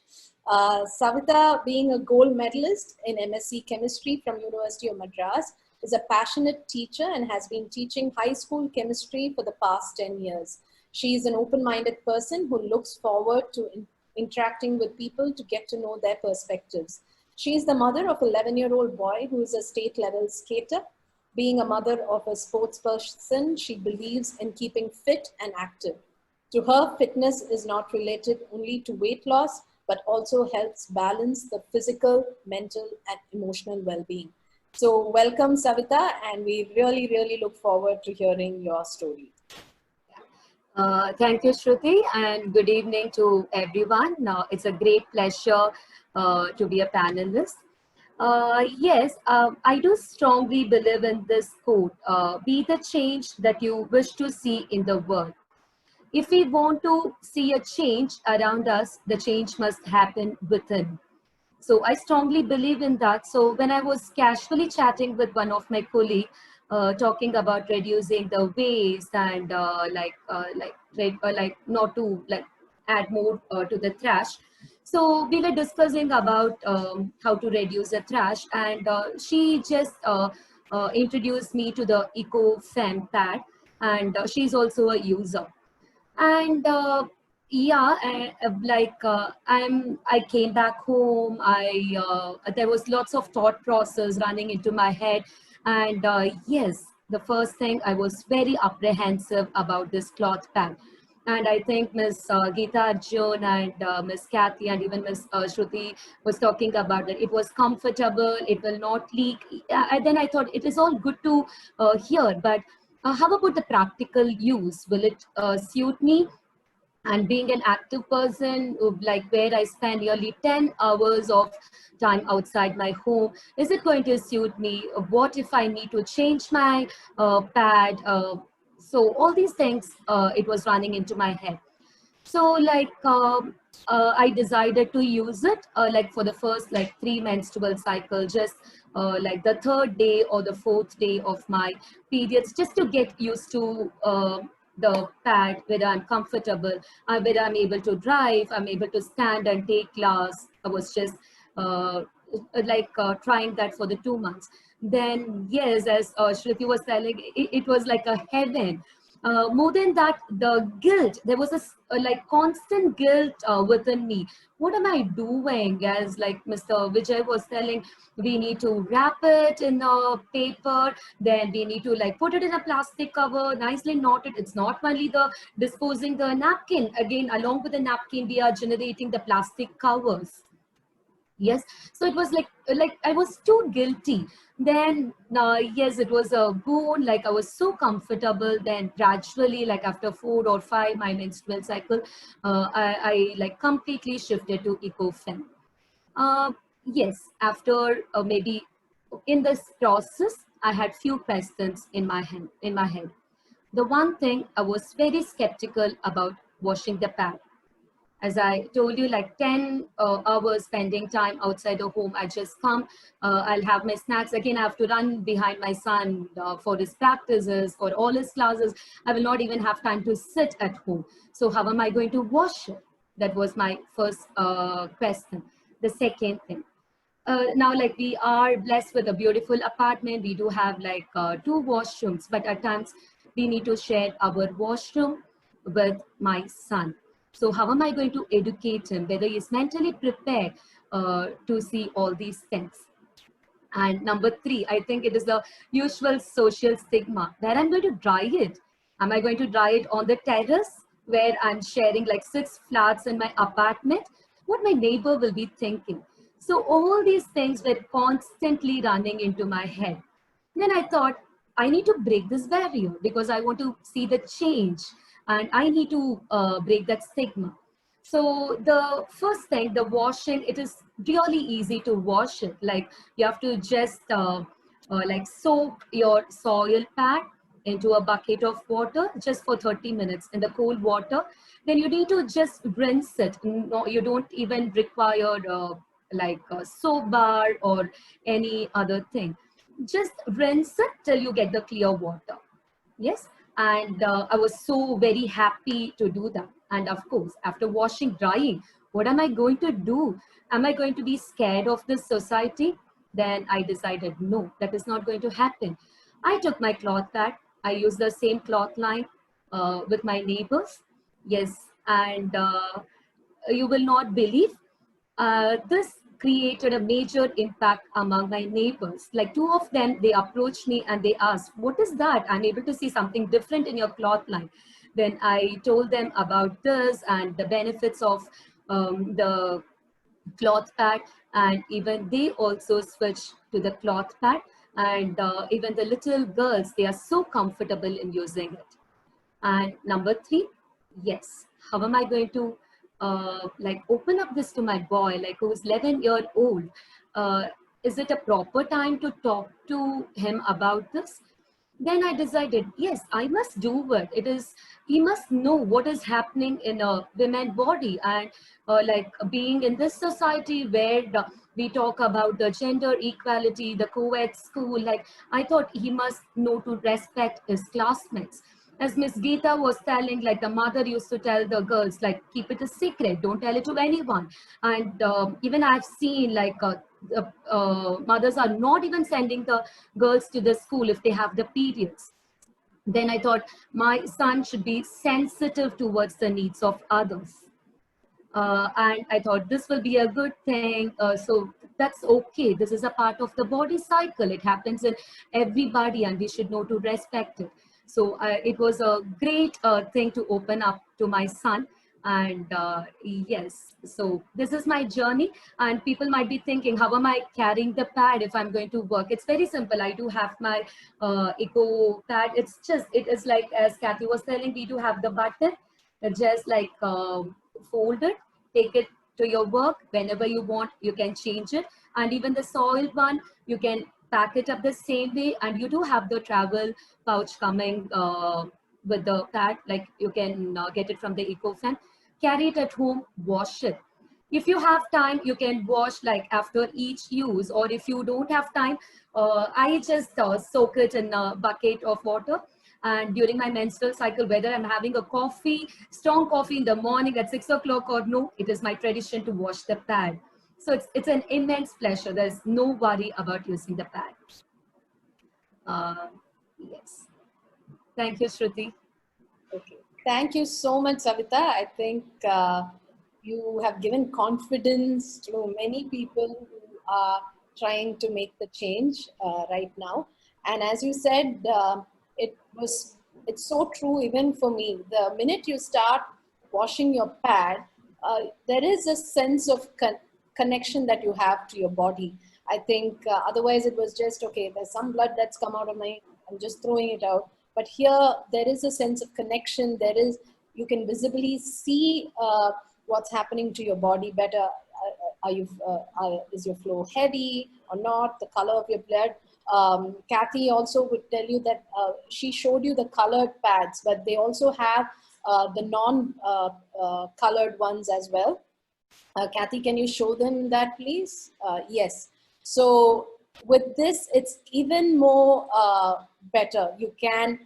Savita, being a gold medalist in MSc Chemistry from University of Madras, is a passionate teacher and has been teaching high school chemistry for the past 10 years. She is an open-minded person who looks forward to interacting with people to get to know their perspectives. She is the mother of an 11-year-old boy who is a state-level skater. Being a mother of a sports person, she believes in keeping fit and active. To her, fitness is not related only to weight loss, but also helps balance the physical, mental, and emotional well-being. So welcome, Savita, and we really, really look forward to hearing your story. Thank you, Shruti, and good evening to everyone. It's a great pleasure to be a panelist. Yes, I do strongly believe in this quote, be the change that you wish to see in the world. If we want to see a change around us, the change must happen within. So I strongly believe in that. So when I was casually chatting with one of my colleagues, talking about reducing the waste and like not to like add more to the trash. So we were discussing about how to reduce the trash, and she just introduced me to the Eco Femme pad, and she's also a user. And yeah, I came back home. There was lots of thought process running into my head, and yes, the first thing, I was very apprehensive about this cloth pad. And I think Miss Geeta Arjun and Miss Kathy and even Miss Shruti was talking about it. It was comfortable, it will not leak. And then I thought it is all good to hear, but how about the practical use? Will it suit me? And being an active person, like where I spend nearly 10 hours of time outside my home, is it going to suit me? What if I need to change my pad? So all these things, it was running into my head. So like I decided to use it like for the first like 3 menstrual cycle, just like the 3rd day or the 4th day of my periods, just to get used to the pad, whether I'm comfortable, whether I'm able to drive, I'm able to stand and take class. I was just trying that for the 2 months. Then yes, as Shruti was telling, it was like a heaven. More than that, the guilt, there was a like constant guilt within me. What am I doing? As like Mr. Vijay was telling, we need to wrap it in a paper, then we need to like put it in a plastic cover, nicely knotted. It's not only the disposing the napkin. Again, along with the napkin, we are generating the plastic covers. Yes, so it was like I was too guilty. Then yes, it was a boon, like I was so comfortable. Then gradually, like after 4 or 5 my menstrual cycle, I like completely shifted to Eco Femme. Yes, after maybe in this process, I had few questions in my head. The one thing, I was very skeptical about washing the pad. As I told you, like 10 hours spending time outside the home. I just come, I'll have my snacks. Again, I have to run behind my son for his practices, for all his classes. I will not even have time to sit at home. So how am I going to wash it? That was my first question. The second thing, now like we are blessed with a beautiful apartment. We do have like 2 washrooms, but at times we need to share our washroom with my son. So how am I going to educate him, whether he's mentally prepared to see all these things? And number 3, I think it is the usual social stigma, where I'm going to dry it. Am I going to dry it on the terrace where I'm sharing like 6 flats in my apartment? What my neighbor will be thinking? So all these things were constantly running into my head. Then I thought, I need to break this barrier because I want to see the change, and I need to break that stigma. So the first thing, the washing, it is really easy to wash it. Like you have to just like soak your soil pad into a bucket of water just for 30 minutes in the cold water. Then you need to just rinse it. No, you don't even require like a soap bar or any other thing. Just rinse it till you get the clear water. Yes. And I was so very happy to do that. And of course, after washing, drying, what am I going to do? Am I going to be scared of this society? Then I decided, no, that is not going to happen. I took my cloth pad. I used the same cloth line with my neighbors. Yes. And you will not believe, this created a major impact among my neighbors. Like two of them, they approached me and they asked, what is that? I'm able to see something different in your cloth line. Then I told them about this and the benefits of the cloth pad, and even they also switched to the cloth pad. And even the little girls, they are so comfortable in using it. And number three, yes, how am I going to like open up this to my boy, like who's 11-year-old? Is it a proper time to talk to him about this? Then I decided, yes, I must do it. It is, he must know what is happening in a woman body, and like being in this society where we talk about the gender equality, the co-ed school, like I thought he must know to respect his classmates. As Miss Geeta was telling, like the mother used to tell the girls, like, keep it a secret, don't tell it to anyone. And even I've seen like mothers are not even sending the girls to the school if they have the periods. Then I thought my son should be sensitive towards the needs of others. And I thought this will be a good thing. So that's okay. This is a part of the body cycle. It happens in everybody and we should know to respect it. So it was a great thing to open up to my son. And yes, so this is my journey. And people might be thinking, how am I carrying the pad if I'm going to work? It's very simple. I do have my Eco pad. It's just, it is like, as Kathy was telling, we do have the button. Just like fold it, take it to your work. Whenever you want, you can change it. And even the soiled one, you can pack it up the same way. And you do have the travel pouch coming with the pad, like you can get it from the Eco Femme. Carry it at home, wash it. If you have time, you can wash like after each use, or if you don't have time, I just soak it in a bucket of water. And during my menstrual cycle, whether I'm having a coffee, strong coffee in the morning at 6 o'clock or no, it is my tradition to wash the pad. So it's an immense pleasure. There's no worry about using the pad. Yes. Thank you, Shruti. Okay. Thank you so much, Savita. I think you have given confidence to many people who are trying to make the change right now. And as you said, it's so true even for me. The minute you start washing your pad, there is a sense of connection that you have to your body. I think otherwise it was just, okay, there's some blood that's come out of I'm just throwing it out. But here there is a sense of connection. You can visibly see what's happening to your body better. Is your flow heavy or not? The color of your blood. Kathy also would tell you that she showed you the colored pads, but they also have the non-colored ones as well. Kathy, can you show them that, please? Yes. So with this, it's even more better. You can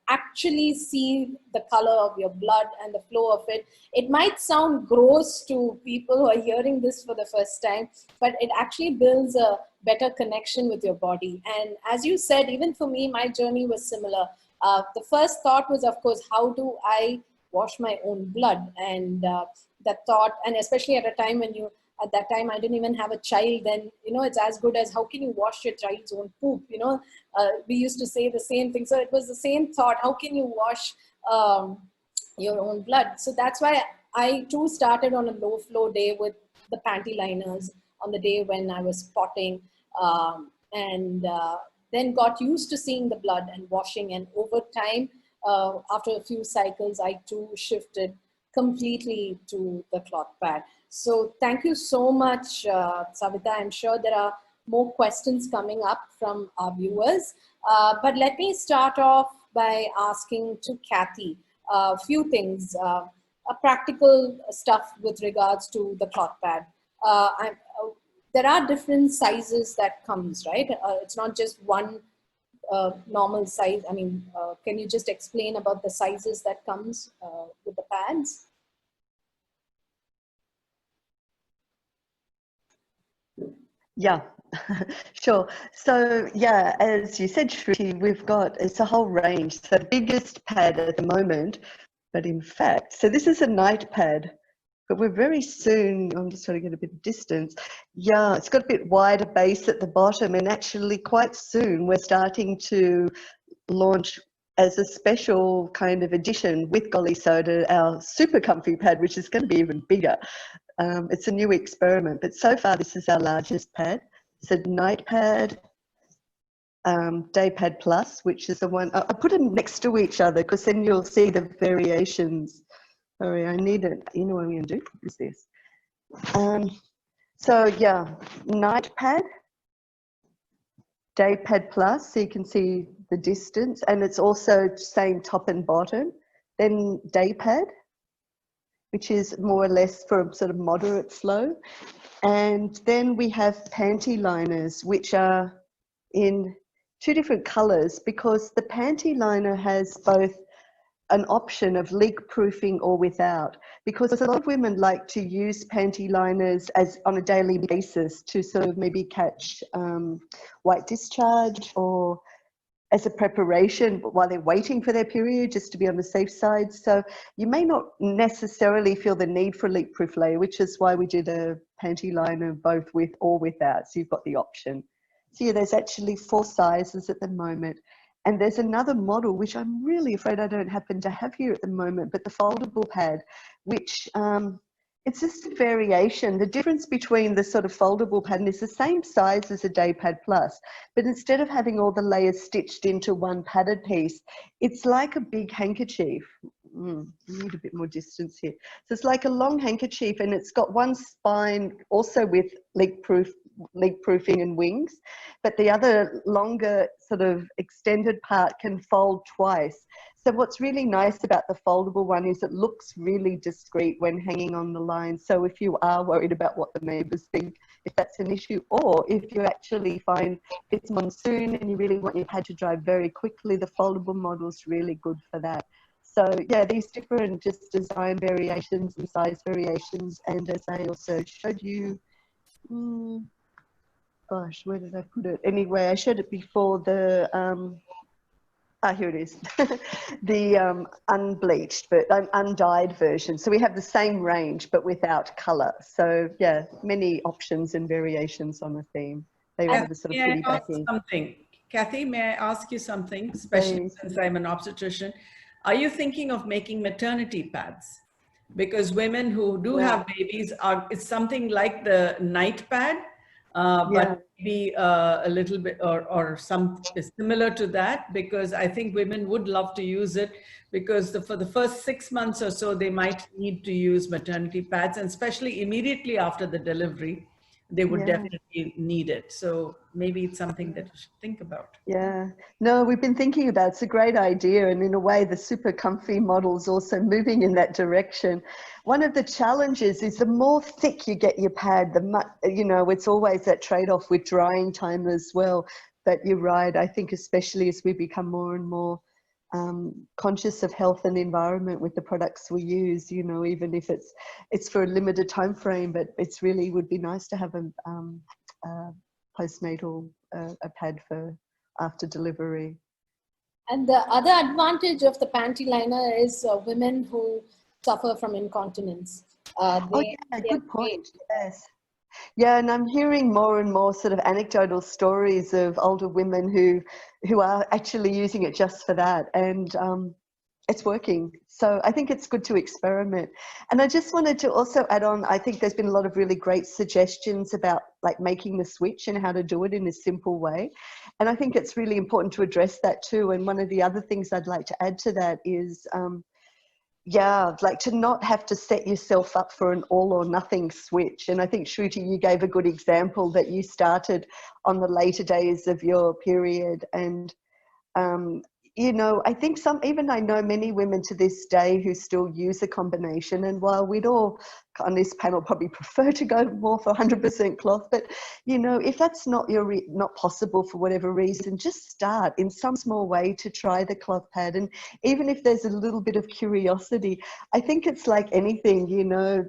actually see the color of your blood and the flow of it. It might sound gross to people who are hearing this for the first time, but it actually builds a better connection with your body. And as you said, even for me, my journey was similar. The first thought was, of course, how do I wash my own blood? And that thought, and especially at a time when at that time, I didn't even have a child. Then, it's as good as, how can you wash your child's own poop? We used to say the same thing. So it was the same thought. How can you wash your own blood? So that's why I too started on a low flow day with the Panty Liners on the day when I was spotting, and then got used to seeing the blood and washing. And over time, after a few cycles, I too shifted completely to the cloth pad. So thank you so much, Savita. I'm sure there are more questions coming up from our viewers. But let me start off by asking to Kathy a few things, practical stuff with regards to the cloth pad. There are different sizes that comes, right? It's not just one normal size. I mean, can you just explain about the sizes that comes with the pads? Yeah, sure. So yeah, as you said, Shruti, it's a whole range. So the biggest pad at the moment, but in fact, so this is a night pad, but we're very soon, I'm just trying to get a bit of distance. Yeah, it's got a bit wider base at the bottom, and actually quite soon we're starting to launch as a special kind of edition with Goli Soda, our super comfy pad, which is going to be even bigger. It's a new experiment, but so far this is our largest pad. It's a night pad, day pad plus, which is the one, I put them next to each other because then you'll see the variations. Sorry, I need it. You know what I'm going to do? Is this. So yeah, night pad, day pad plus, so you can see the distance, and it's also same top and bottom. Then day pad, which is more or less for a sort of moderate flow. And then we have panty liners, which are in two different colors, because the panty liner has both an option of leak proofing or without, because a lot of women like to use panty liners as on a daily basis to sort of maybe catch white discharge, or as a preparation while they're waiting for their period, just to be on the safe side. So you may not necessarily feel the need for a leak proof layer, which is why we do the panty liner both with or without, so you've got the option. So yeah, there's actually 4 sizes at the moment. And there's another model, which I'm really afraid I don't happen to have here at the moment, but the foldable pad, which it's just a variation. The difference between the sort of foldable pad, and it's the same size as a day pad plus, but instead of having all the layers stitched into one padded piece, it's like a big handkerchief. I need a bit more distance here. So it's like a long handkerchief, and it's got one spine also with leak proofing and wings, but the other longer sort of extended part can fold twice. So what's really nice about the foldable one is it looks really discreet when hanging on the line. So if you are worried about what the neighbours think, if that's an issue, or if you actually find it's monsoon and you really want your pad to dry very quickly, the foldable model is really good for that. So yeah, these different just design variations and size variations. And as I also showed you, gosh, where did I put it? Anyway, I showed it before, the here it is, the unbleached but undyed version. So we have the same range but without colour. So yeah, many options and variations on the theme. They all have a sort of pretty backing. Kathy, may I ask you something, especially since I'm an obstetrician? Are you thinking of making maternity pads? Because women who do have babies, it's something like the night pad, but maybe a little bit or some similar to that, because I think women would love to use it, because for the first 6 months or so, they might need to use maternity pads, and especially immediately after the delivery, they would definitely need it. So maybe it's something that you should think about. Yeah, no, we've been thinking about it. It's a great idea. And in a way, the super comfy model is also moving in that direction. One of the challenges is the more thick you get your pad, it's always that trade-off with drying time as well. But you're right. I think especially as we become more and more conscious of health and environment with the products we use, even if it's for a limited time frame, but it's really would be nice to have a postnatal a pad for after delivery. And the other advantage of the panty liner is women who suffer from incontinence. Good point. Yes. Yeah, and I'm hearing more and more sort of anecdotal stories of older women who are actually using it just for that, and it's working. So I think it's good to experiment. And I just wanted to also add on, I think there's been a lot of really great suggestions about like making the switch and how to do it in a simple way. And I think it's really important to address that too. And one of the other things I'd like to add to that is, like to not have to set yourself up for an all or nothing switch. And I think, Shruti, you gave a good example that you started on the later days of your period, and you know, I think even I know many women to this day who still use a combination. And while we'd all on this panel probably prefer to go more for 100% cloth, but you know, if that's not not possible for whatever reason, just start in some small way to try the cloth pad. And even if there's a little bit of curiosity, I think it's like anything, you know,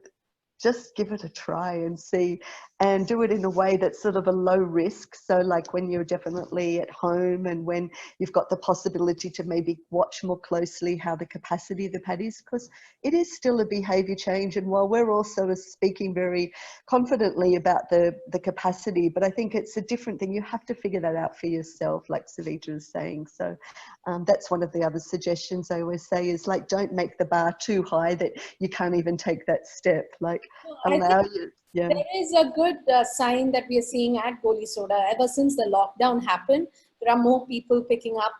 just give it a try and see, and do it in a way that's sort of a low risk. So like when you're definitely at home and when you've got the possibility to maybe watch more closely how the capacity of the pad is, because it is still a behavior change. And while we're also speaking very confidently about the capacity, but I think it's a different thing. You have to figure that out for yourself, like Savita is saying. So that's one of the other suggestions I always say is like, don't make the bar too high that you can't even take that step. Like allow you. Yeah. There is a good sign that we are seeing at Goli Soda. Ever since the lockdown happened, there are more people picking up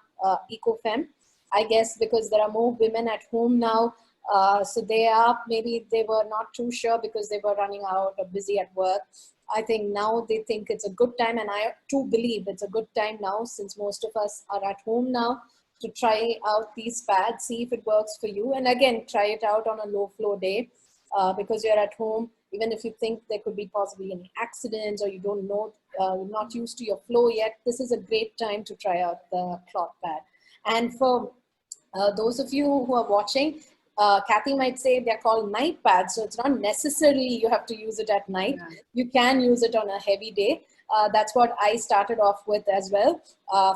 Eco Femme, I guess, because there are more women at home now. So maybe they were not too sure because they were running out or busy at work. I think now they think it's a good time, and I too believe it's a good time now, since most of us are at home now, to try out these pads, see if it works for you. And again, try it out on a low flow day because you're at home. Even if you think there could be possibly any accidents or you don't know, you're not used to your flow yet, this is a great time to try out the cloth pad. And for those of you who are watching, Kathy might say they're called night pads, so it's not necessarily you have to use it at night. Yeah. You can use it on a heavy day. That's what I started off with as well.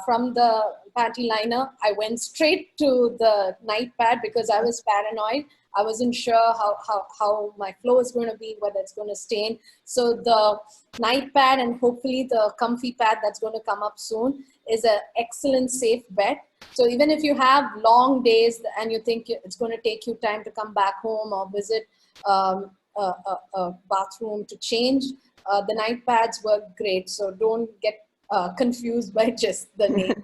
From the panty liner, I went straight to the night pad because I was paranoid. I wasn't sure how my flow is going to be, whether it's going to stain. So the night pad and hopefully the comfy pad that's going to come up soon is an excellent safe bet. So even if you have long days and you think it's going to take you time to come back home or visit a bathroom to change, the night pads work great. So don't get confused by just the name.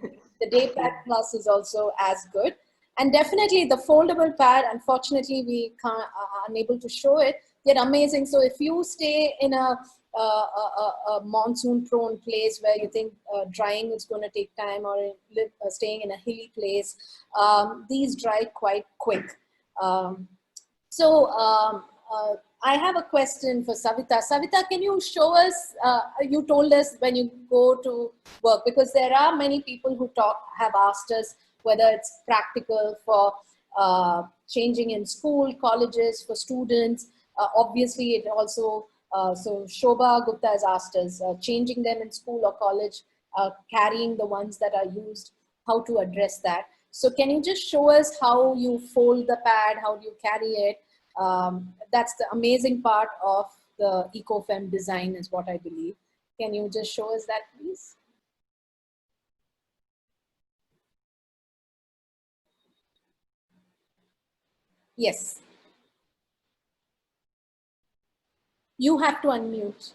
The day pad plus is also as good. And definitely the foldable pad, unfortunately, we are unable to show it. They're amazing. So if you stay in a monsoon-prone place where you think drying is going to take time, or staying in a hilly place, these dry quite quick. I have a question for Savita. Savita, can you show us, you told us when you go to work, because there are many people who have asked us whether it's practical for changing in school, colleges, for students. Obviously, it also, so Shobha Gupta has asked us, changing them in school or college, carrying the ones that are used, how to address that. So can you just show us how you fold the pad, how do you carry it? That's the amazing part of the Eco Femme design is what I believe. Can you just show us that, please? Yes. You have to unmute.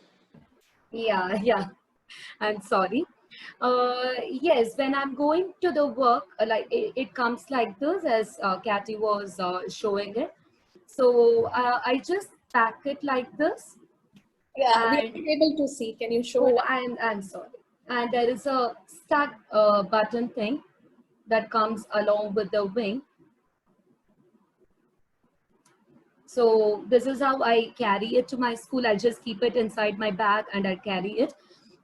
Yeah. I'm sorry. Yes, when I'm going to the work, like it comes like this, as Kathy was showing it. So I just pack it like this. Yeah, we're able to see. Can you show it? I'm sorry. And there is a start button thing that comes along with the wing. So this is how I carry it to my school. I just keep it inside my bag and I carry it.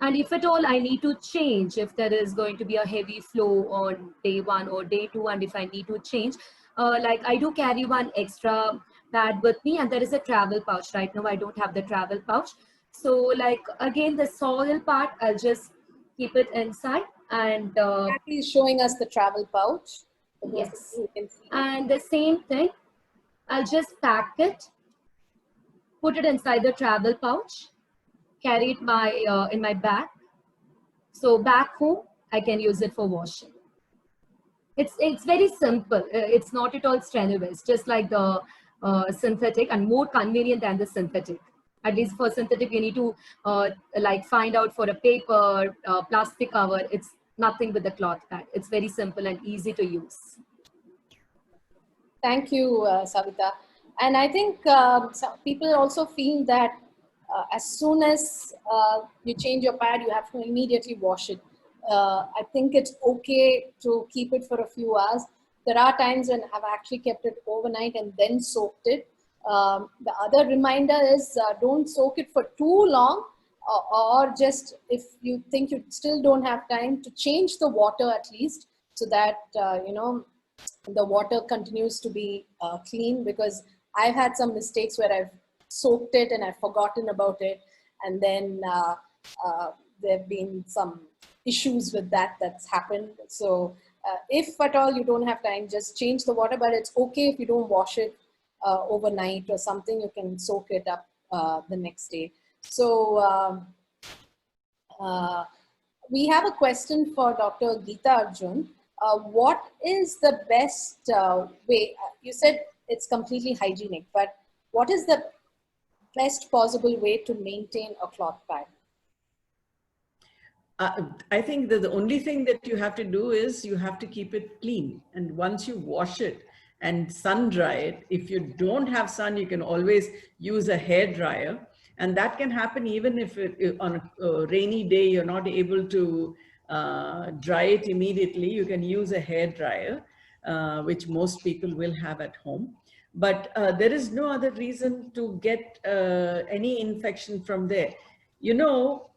And if at all I need to change, if there is going to be a heavy flow on day 1 or day 2, and if I need to change, like I do carry one extra pad with me, and there is a travel pouch. Right now I don't have the travel pouch. So like again, the soil part, I'll just keep it inside. And Kathy is showing us the travel pouch. Yes. And the same thing, I'll just pack it, put it inside the travel pouch, carry it in my bag. So back home, I can use it for washing. It's very simple. It's not at all strenuous, just like the synthetic, and more convenient than the synthetic. At least for synthetic, you need to like find out for a paper, plastic cover. It's nothing with the cloth pad. It's very simple and easy to use. Thank you, Savita. And I think some people also feel that as soon as you change your pad, you have to immediately wash it. I think it's okay to keep it for a few hours. There are times when I've actually kept it overnight and then soaked it. The other reminder is don't soak it for too long, or just if you think you still don't have time, to change the water at least, so that the water continues to be clean, because I've had some mistakes where I've soaked it and I've forgotten about it, and then there have been some issues with that's happened. So if at all you don't have time, just change the water, but it's okay if you don't wash it overnight or something. You can soak it up the next day. So we have a question for Dr. Geeta Arjun. What is the best way? You said it's completely hygienic, but what is the best possible way to maintain a cloth pad? I think that the only thing that you have to do is you have to keep it clean. And once you wash it and sun dry it, if you don't have sun, you can always use a hair dryer. And that can happen even if on a rainy day, you're not able to dry it immediately. You can use a hair dryer, which most people will have at home. But there is no other reason to get any infection from there. You know,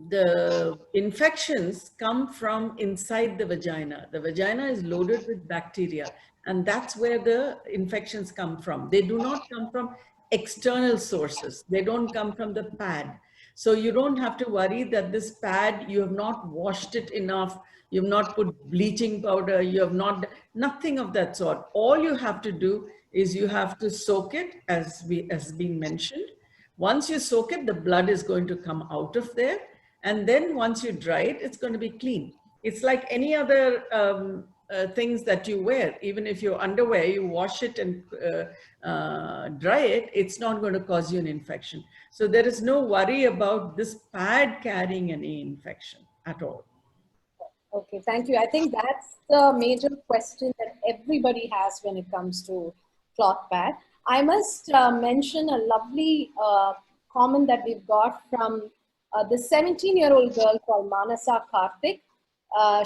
the infections come from inside the vagina. The vagina is loaded with bacteria, and that's where the infections come from. They do not come from external sources. They don't come from the pad. So you don't have to worry that this pad, you have not washed it enough, you have not put bleaching powder, you have not, nothing of that sort. All you have to do is you have to soak it, as been mentioned. Once you soak it, the blood is going to come out of there. And then once you dry it, it's going to be clean. It's like any other things that you wear. Even if your underwear, you wash it and dry it, it's not going to cause you an infection. So there is no worry about this pad carrying any infection at all. Okay, thank you. I think that's the major question that everybody has when it comes to cloth pad. I must mention a lovely comment that we've got from this 17-year-old girl called Manasa Karthik.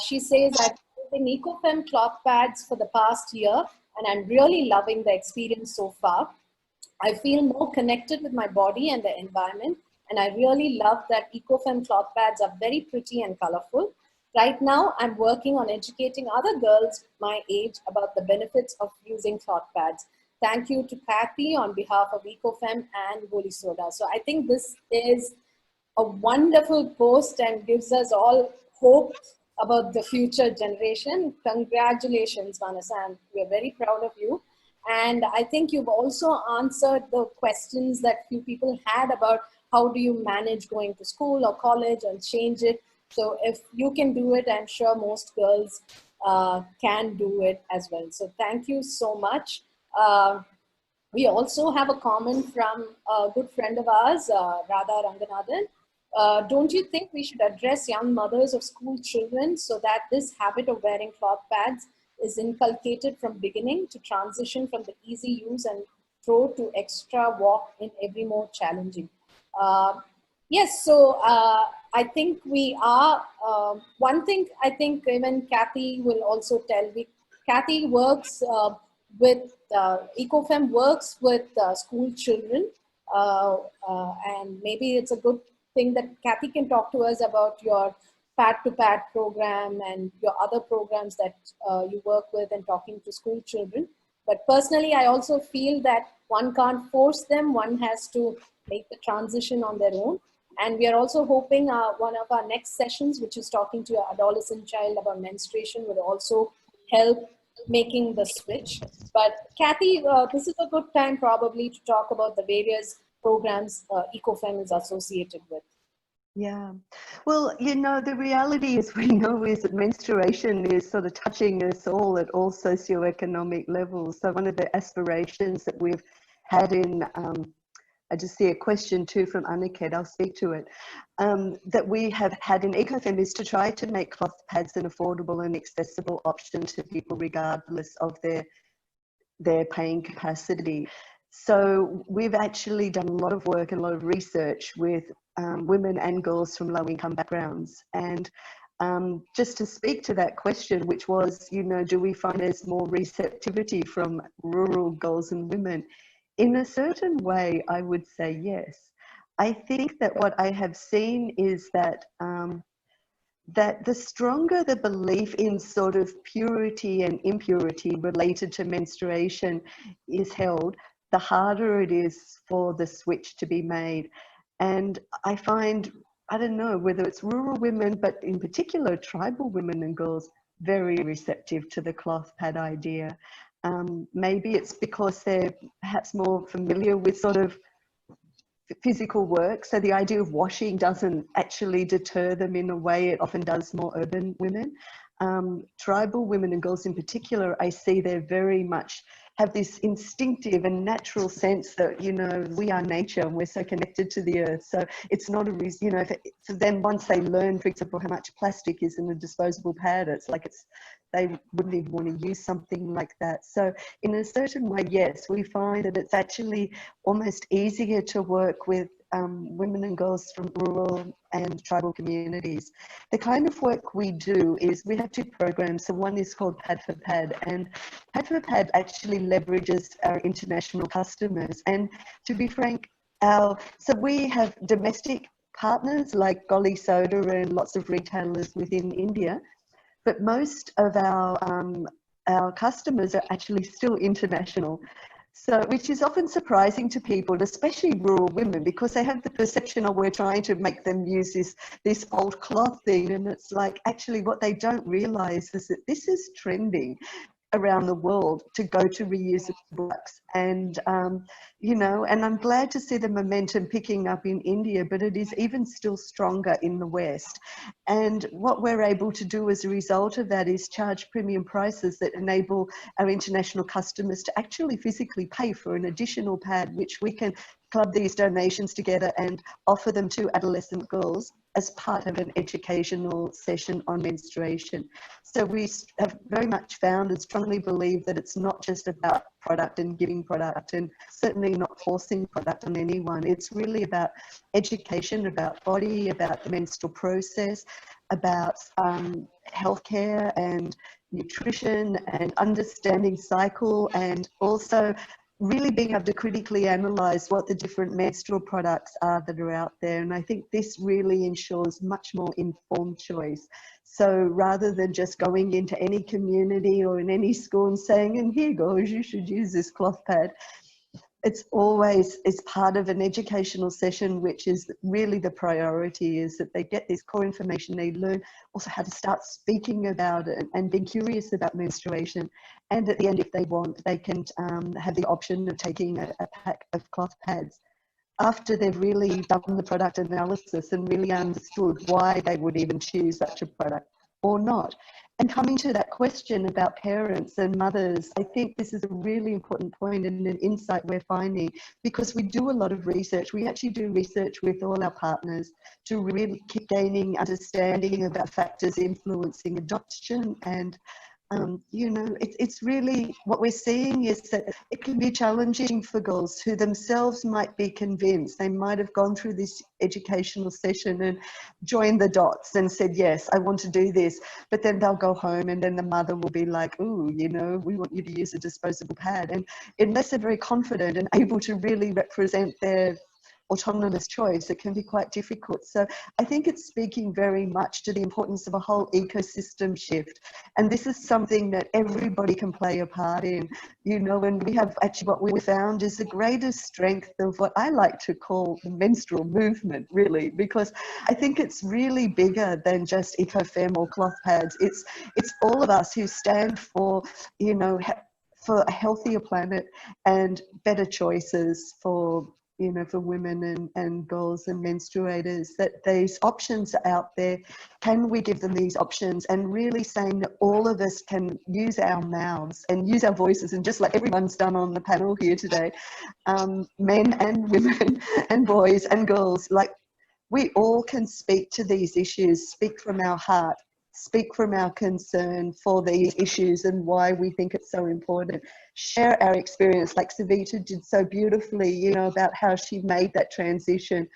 She says, I've been Eco Femme cloth pads for the past year, and I'm really loving the experience so far. I feel more connected with my body and the environment, and I really love that Eco Femme cloth pads are very pretty and colorful. Right now, I'm working on educating other girls my age about the benefits of using cloth pads. Thank you to Kathy on behalf of Eco Femme and Goli Soda. So I think this is a wonderful post and gives us all hope about the future generation. Congratulations, Manasa, and we're very proud of you. And I think you've also answered the questions that few people had about how do you manage going to school or college and change it. So if you can do it, I'm sure most girls can do it as well. So thank you so much. We also have a comment from a good friend of ours, Radha Ranganathan. Don't you think we should address young mothers of school children so that this habit of wearing cloth pads is inculcated from beginning to transition from the easy use and throw to extra walk in every more challenging? Yes, so I think we are, one thing I think even Kathy will also tell me, Kathy works with, Eco Femme works with school children, and maybe it's a good thing that Kathy can talk to us about your Pad to Pad program and your other programs that you work with and talking to school children. But personally, I also feel that one can't force them, one has to make the transition on their own. And we are also hoping one of our next sessions, which is talking to your adolescent child about menstruation, will also help making the switch. But Kathy, this is a good time probably to talk about the various programs Eco Femme is associated with. Yeah, well, you know, the reality is we know is that menstruation is sort of touching us all at all socioeconomic levels. So one of the aspirations that we've had in, I just see a question too from Aniket, I'll speak to it, that we have had in Eco Femme is to try to make cloth pads an affordable and accessible option to people regardless of their paying capacity. So we've actually done a lot of work and a lot of research with women and girls from low income backgrounds. And just to speak to that question, which was, you know, do we find there's more receptivity from rural girls and women? In a certain way, I would say yes. I think that what I have seen is that that the stronger the belief in sort of purity and impurity related to menstruation is held, the harder it is for the switch to be made. And I find, I don't know whether it's rural women, but in particular tribal women and girls, very receptive to the cloth pad idea. Maybe it's because they're perhaps more familiar with sort of physical work. So the idea of washing doesn't actually deter them in a way it often does more urban women. Tribal women and girls in particular, I see they're very much have this instinctive and natural sense that, you know, we are nature and we're so connected to the earth. So it's not a reason, you know, for them, once they learn, for example, how much plastic is in a disposable pad, it's like they wouldn't even want to use something like that. So in a certain way, yes, we find that it's actually almost easier to work with women and girls from rural and tribal communities. The kind of work we do is we have two programs. So one is called Pad for Pad, and Pad for Pad actually leverages our international customers. And to be frank, so we have domestic partners like Goli Soda and lots of retailers within India, but most of our customers are actually still international. So, which is often surprising to people, especially rural women, because they have the perception of we're trying to make them use this old cloth thing. And it's like, actually what they don't realize is that this is trending around the world to go to reusable products. And, you know, and I'm glad to see the momentum picking up in India, but it is even still stronger in the West. And what we're able to do as a result of that is charge premium prices that enable our international customers to actually physically pay for an additional pad, which we can club these donations together and offer them to adolescent girls as part of an educational session on menstruation. So we have very much found and strongly believe that it's not just about product and giving product, and certainly not forcing product on anyone. It's really about education, about body, about the menstrual process, about healthcare and nutrition and understanding cycle, and also really being able to critically analyze what the different menstrual products are that are out there. And I think this really ensures much more informed choice. So rather than just going into any community or in any school and saying, and here goes, you should use this cloth pad, it's always as part of an educational session, which is really the priority, is that they get this core information, they learn also how to start speaking about it and being curious about menstruation. And at the end, if they want, they can have the option of taking a pack of cloth pads after they've really done the product analysis and really understood why they would even choose such a product or not. And coming to that question about parents and mothers, I think this is a really important point and an insight we're finding, because we do a lot of research. We actually do research with all our partners to really keep gaining understanding about factors influencing adoption. And you know, it's really what we're seeing is that it can be challenging for girls who themselves might be convinced. They might have gone through this educational session and joined the dots and said, yes, I want to do this. But then they'll go home and then the mother will be like, ooh, you know, we want you to use a disposable pad. And unless they're very confident and able to really represent their autonomous choice, it can be quite difficult. So I think it's speaking very much to the importance of a whole ecosystem shift. And this is something that everybody can play a part in, you know, and we have actually what we found is the greatest strength of what I like to call the menstrual movement, really, because I think it's really bigger than just Eco Femme or cloth pads. It's all of us who stand for, you know, for a healthier planet and better choices for, you know, for women and girls and menstruators, that these options are out there. Can we give them these options? And really saying that all of us can use our mouths and use our voices, and just like everyone's done on the panel here today, men and women and boys and girls, like we all can speak to these issues, speak from our heart, speak from our concern for these issues and why we think it's so important. Share our experience, like Savita did so beautifully, you know, about how she made that transition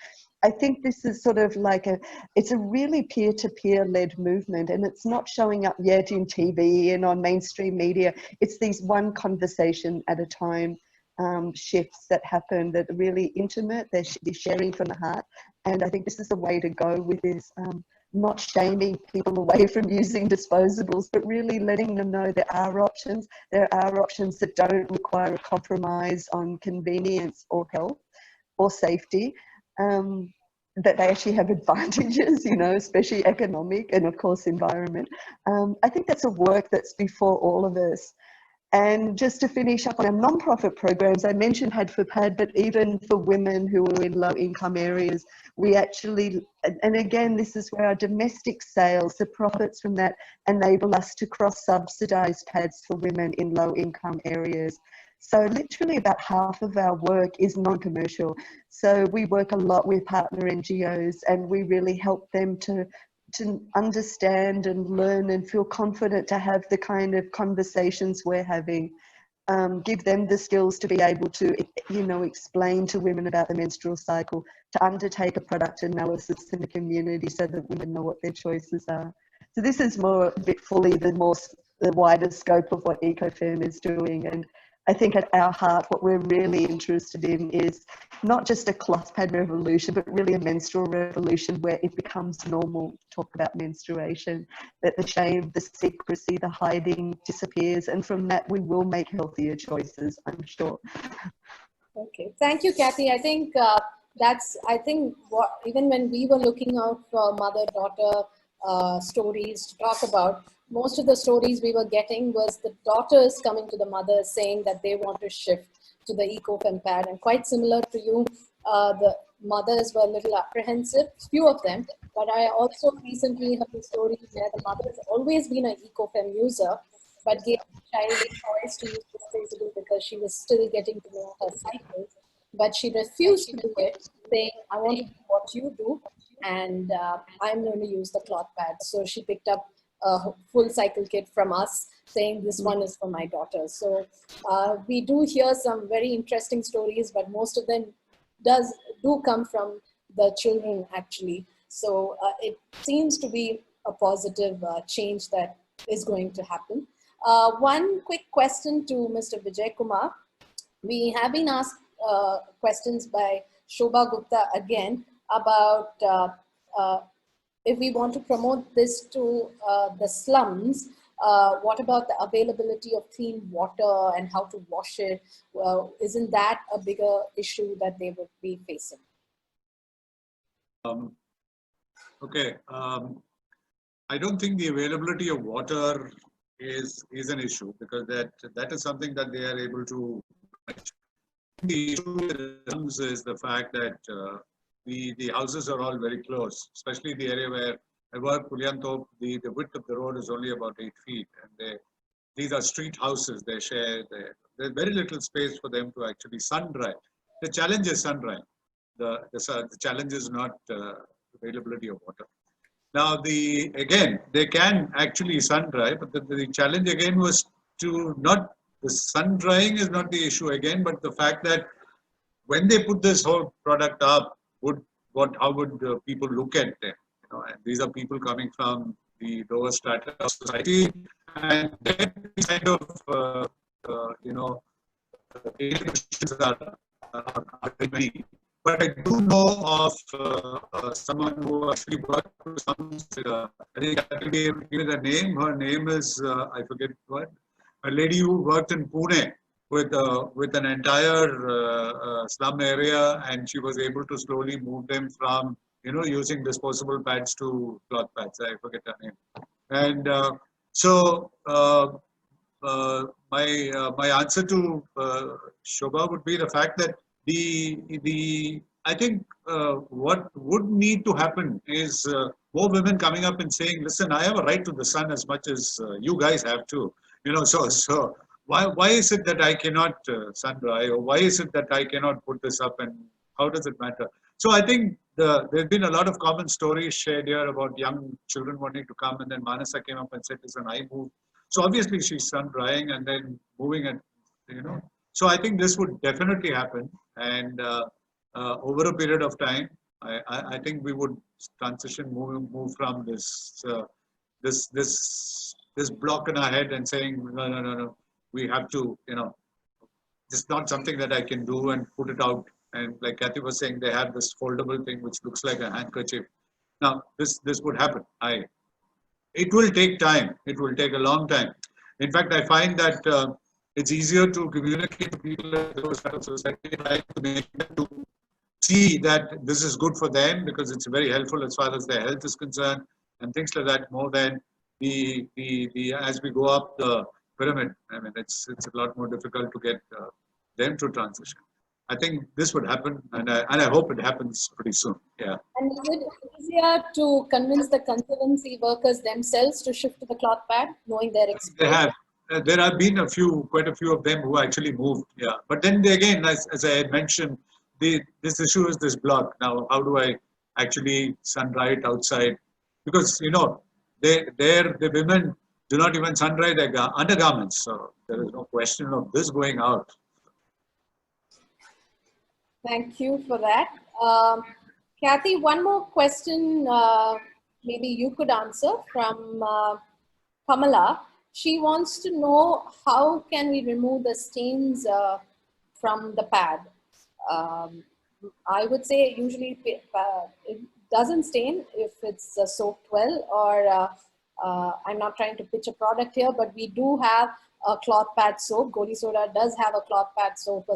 I think this is sort of like it's a really peer-to-peer led movement, and it's not showing up yet in TV and on mainstream media. It's these one conversation at a time shifts that happen that are really intimate. They're sharing from the heart. And I think this is the way to go with this, not shaming people away from using disposables, but really letting them know there are options. There are options that don't require a compromise on convenience or health or safety. That they actually have advantages, you know, especially economic and of course environment. I think that's a work that's before all of us. And just to finish up on our non-profit programs, I mentioned Pad for Pad, but even for women who are in low income areas, we actually, and again, this is where our domestic sales, the profits from that enable us to cross-subsidize pads for women in low income areas. So literally about half of our work is non-commercial. So we work a lot with partner NGOs, and we really help them to understand and learn and feel confident to have the kind of conversations we're having. Give them the skills to be able to, you know, explain to women about the menstrual cycle, to undertake a product analysis in the community so that women know what their choices are. So this is more a bit fully the wider scope of what Eco Femme is doing. And I think at our heart, what we're really interested in is not just a cloth pad revolution, but really a menstrual revolution where it becomes normal to talk about menstruation, that the shame, the secrecy, the hiding disappears. And from that, we will make healthier choices, I'm sure. Okay, thank you, Kathy. I think what, even when we were looking out for mother-daughter stories to talk about, most of the stories we were getting was the daughters coming to the mothers saying that they want to shift to the Eco Femme pad. And quite similar to you, the mothers were a little apprehensive, few of them, but I also recently heard a story where the mother has always been an Eco Femme user, but gave the child a choice to use disposable because she was still getting to know her cycle. But she refused to do it, saying, I want to do what you do, and I'm going to use the cloth pad. So she picked up a full cycle kit from us, saying this one is for my daughter. So we do hear some very interesting stories, but most of them do come from the children actually. So it seems to be a positive change that is going to happen. One quick question to Mr. Vijay Kumar. We have been asked questions by Shobha Gupta again about if we want to promote this to the slums, what about the availability of clean water and how to wash it? Isn't that a bigger issue that they would be facing? Okay. I don't think the availability of water is an issue, because that is something that they are able to manage. The issue with the slums is the fact that the houses are all very close, especially the area where I work, Puliantop, the width of the road is only about 8 feet. And these are street houses. They share, there's very little space for them to actually sun dry. The challenge is sun drying. The challenge is not availability of water. Now, again, they can actually sun dry, but the challenge again was to not, the sun drying is not the issue again, but the fact that when they put this whole product up, how would people look at them? You know, and these are people coming from the lower strata of society, and then kind of issues are very many. But I do know of someone who actually worked with some. I think I can give you the name. Her name is I forget what. A lady who worked in Pune with an entire slum area, and she was able to slowly move them from using disposable pads to cloth pads. I forget her name. And so my answer to Shobha would be the fact that I think what would need to happen is more women coming up and saying, listen, I have a right to the sun as much as you guys have too. So why is it that I cannot sun dry, or why is it that I cannot put this up, and how does it matter? So I think there's been a lot of common stories shared here about young children wanting to come, and then Manasa came up and said, listen, I moved. So obviously she's sun drying and then moving it, So I think this would definitely happen, and over a period of time, I think we would transition, move from this block in our head and saying, no, we have to, this is not something that I can do and put it out. And like Kathy was saying, they have this foldable thing which looks like a handkerchief. Now, this would happen. It will take time. It will take a long time. In fact, I find that it's easier to communicate to people in those kind of society, trying to make them to see that this is good for them because it's very helpful as far as their health is concerned and things like that, more than the as we go up the pyramid. I mean, it's a lot more difficult to get them to transition. I think this would happen, and I hope it happens pretty soon. Yeah. And is it easier to convince the conservancy workers themselves to shift to the cloth pad, knowing their experience? They have. There have been quite a few of them who actually moved. Yeah. But then again, as I had mentioned, this issue is this block. Now, how do I actually sun dry it outside? Because the women do not even sun dry their undergarments, so there is no question of this going out. Thank you for that. Kathy, one more question maybe you could answer from Kamala. She wants to know how can we remove the stains from the pad. I would say usually it doesn't stain if it's soaked well, or I'm not trying to pitch a product here, but we do have a cloth pad soap. Goli Soda does have a cloth pad soap,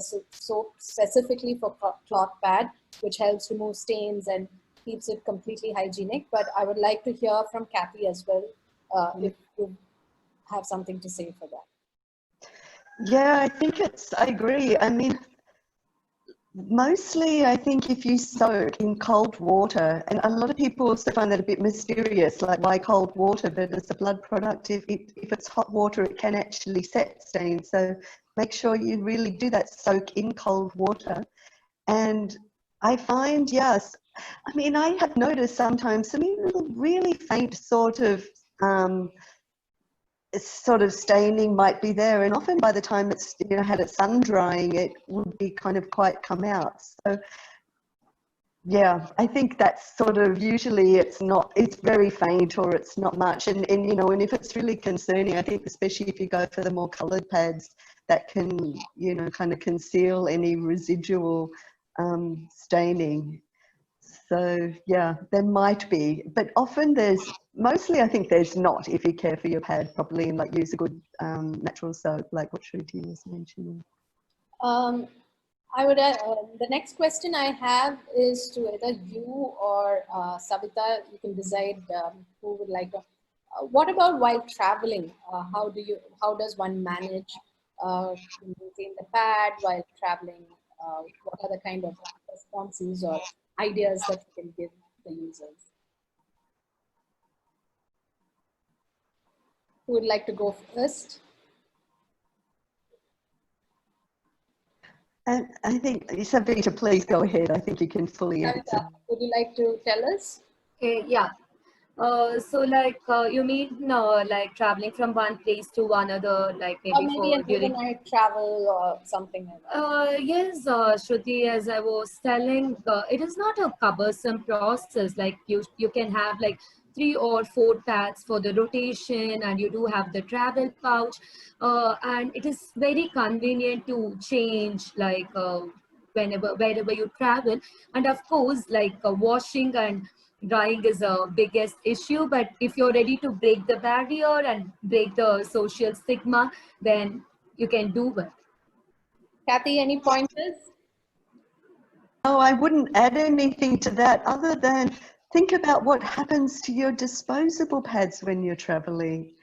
specifically for cloth pad, which helps remove stains and keeps it completely hygienic. But I would like to hear from Kathy as well, if you have something to say for that. Yeah, I agree. I mean, mostly I think if you soak in cold water, and a lot of people also find that a bit mysterious, like why cold water, but it's a blood product. If it's hot water, it can actually set stains. So make sure you really do that soak in cold water. And I find, yes, I mean, I have noticed sometimes some really faint sort of staining might be there, and often by the time it's had it sun drying, it would be kind of quite come out. So yeah, I think that's sort of usually it's very faint or it's not much, and and if it's really concerning, I think especially if you go for the more coloured pads that can kind of conceal any residual staining. So yeah, there might be, but often mostly I think there's not, if you care for your pad properly and like use a good natural soap, like what Shruti was mentioning. I would the next question I have is to either you or Savita. You can decide who would like to. What about while traveling? How does one manage to maintain the pad while traveling? What are the kind of responses or ideas that you can give the users? Who would like to go first? And I think, Savita, please go ahead. I think you can fully answer. Would you like to tell us? Okay, yeah. So like you mean like traveling from one place to another, like maybe an overnight travel or something like that. Yes, Shruti, as I was telling, it is not a cumbersome process. Like you can have like 3 or 4 pads for the rotation, and you do have the travel pouch, and it is very convenient to change like wherever you travel. And of course, like washing and drying is a biggest issue, but if you're ready to break the barrier and break the social stigma, then you can do it. Kathy, any pointers? No, I wouldn't add anything to that other than think about what happens to your disposable pads when you're traveling.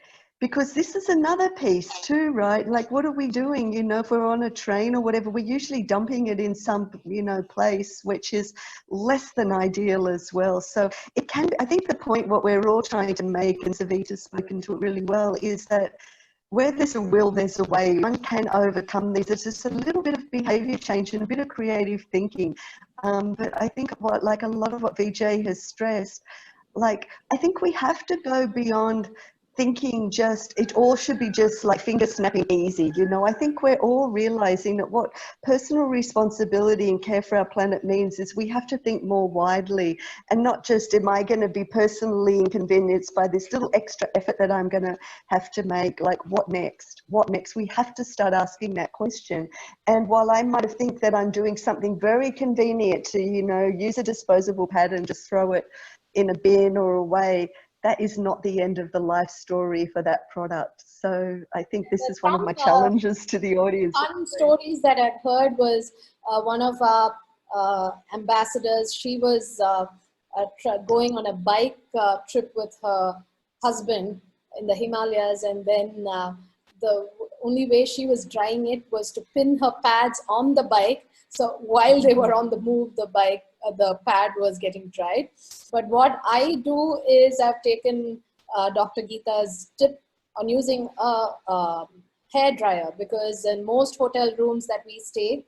Because this is another piece too, right? Like, what are we doing? If we're on a train or whatever, we're usually dumping it in some, place which is less than ideal as well. So it can, I think the point, what we're all trying to make, and Savita's spoken to it really well, is that where there's a will, there's a way. One can overcome these. It's just a little bit of behavior change and a bit of creative thinking. But I think like a lot of what Vijay has stressed, like, I think we have to go beyond thinking just it all should be just like finger snapping easy. You know, I think we're all realizing that what personal responsibility and care for our planet means is we have to think more widely, and not just, am I going to be personally inconvenienced by this little extra effort that I'm going to have to make? Like, what next? What next? We have to start asking that question. And while I might think that I'm doing something very convenient to, you know, use a disposable pad and just throw it in a bin or away, that is not the end of the life story for that product. So I think this is one of my challenges to the audience. Fun stories that I've heard was one of our ambassadors. She was going on a bike trip with her husband in the Himalayas, and then the only way she was drying it was to pin her pads on the bike. So while they were on the move, the pad was getting dried. But what I do is I've taken Dr. Geeta's tip on using a hair dryer, because in most hotel rooms that we stay,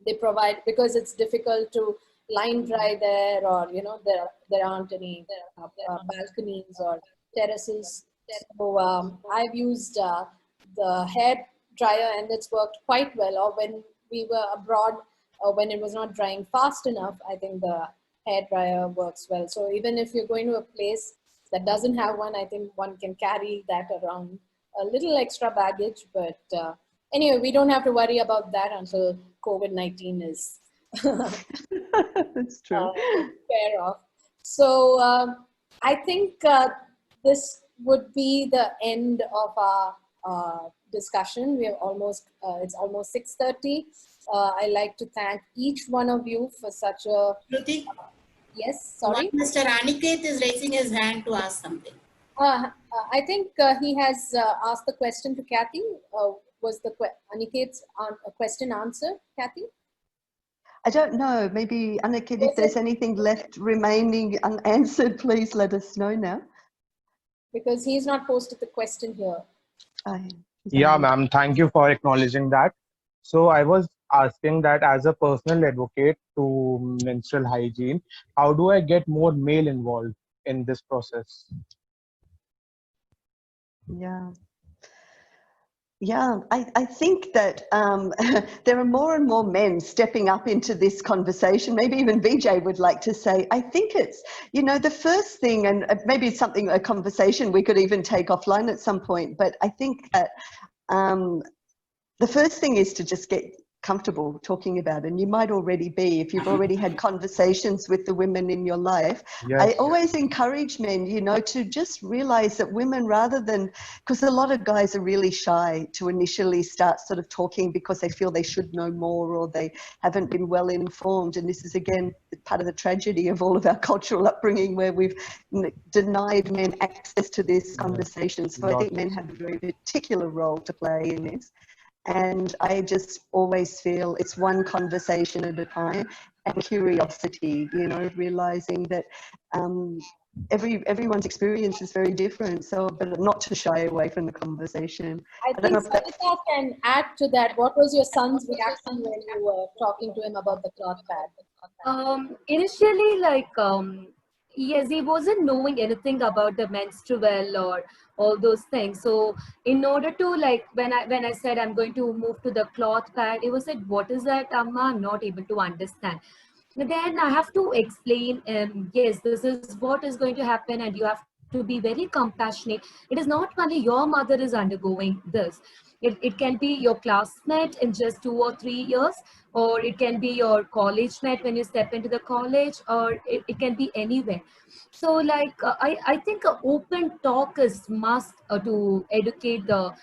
they provide, because it's difficult to line dry there, or you know, there aren't any balconies or terraces. So I've used the hair dryer, and it's worked quite well. Or when we were abroad, when it was not drying fast enough, I think the hair dryer works well. So even if you're going to a place that doesn't have one, I think one can carry that around, a little extra baggage. But anyway, we don't have to worry about that until COVID-19 is That's true. fair off. So I think this would be the end of our discussion. We are almost, it's almost 6:30. I'd like to thank each one of you for such a... Shruti? Yes, sorry? Mr. Aniket is raising his hand to ask something. I think he has asked the question to Kathy. Was the Aniket's question answered, Kathy? I don't know. Maybe, Aniket, if there's anything left remaining unanswered, please let us know now. Because he's not posted the question here. Yeah, ma'am. Thank you for acknowledging that. So I was asking that as a personal advocate to menstrual hygiene, how do I get more male involved in this process? Yeah. Yeah, I think that there are more and more men stepping up into this conversation. Maybe even Vijay would like to say, I think it's, you know, the first thing, and maybe it's something, a conversation we could even take offline at some point, but I think that the first thing is to just get comfortable talking about it. And you might already be, if you've already had conversations with the women in your life. Yes. I always encourage men, you know, to just realize that women, rather than, because a lot of guys are really shy to initially start sort of talking because they feel they should know more or they haven't been well informed. And this is, again, part of the tragedy of all of our cultural upbringing, where we've denied men access to this conversation. So I think men have a very particular role to play in this. And I just always feel it's one conversation at a time, and curiosity, you know, realizing that everyone's experience is very different. So, but not to shy away from the conversation. I think Sanita can add to that. What was your son's reaction when you were talking to him about the cloth pad? Initially, like, yes, he wasn't knowing anything about the menstrual or all those things. So in order to, like, when I said I'm going to move to the cloth pad, he was like, what is that, Amma? I'm not able to understand. Then I have to explain, yes, this is what is going to happen, and you have to be very compassionate. It is not only your mother is undergoing this. It can be your classmate in just 2 or 3 years, or it can be your college mate when you step into the college, or it can be anywhere. So, like, I think an open talk is must to educate the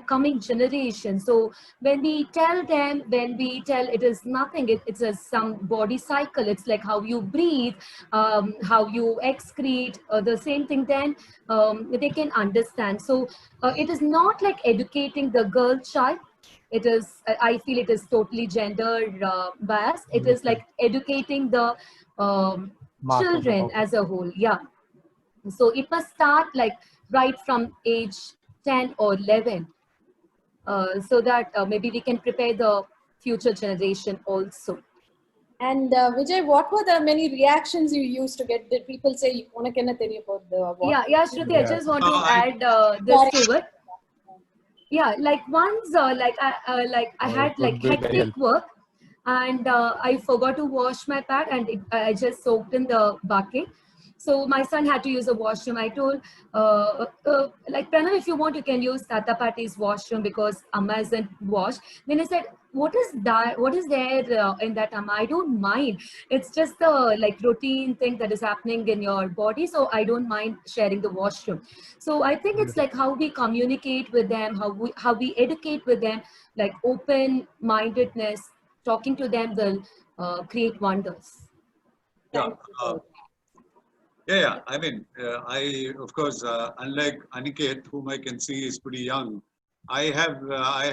coming generation. So when we tell them, it is nothing, it's some body cycle, it's like how you breathe, how you excrete, the same thing, then they can understand. So it is not like educating the girl child. It is, I feel it is totally gender biased. It is like educating the children as a whole. Yeah. So it must start like right from age 10 or 11, so that maybe we can prepare the future generation also. And Vijay, what were the many reactions you used to get? Did people say, "Ona kenna theriya podhu?" Yeah, Shruti, I just want to add this to it. Yeah, like once, I It had would like be very hectic helpful. work, and I forgot to wash my pad, and I just soaked in the bucket. So my son had to use the washroom. I told, like, Pranav, if you want, you can use Tata Pati's washroom because Amma isn't washed. Then he said, what is that? What is there in that, Amma? I don't mind. It's just the like routine thing that is happening in your body. So I don't mind sharing the washroom. So I think it's like how we communicate with them, how we educate with them, like open-mindedness, talking to them will create wonders. Yeah. Thank you. Yeah. I mean, of course, unlike Aniket, whom I can see is pretty young, I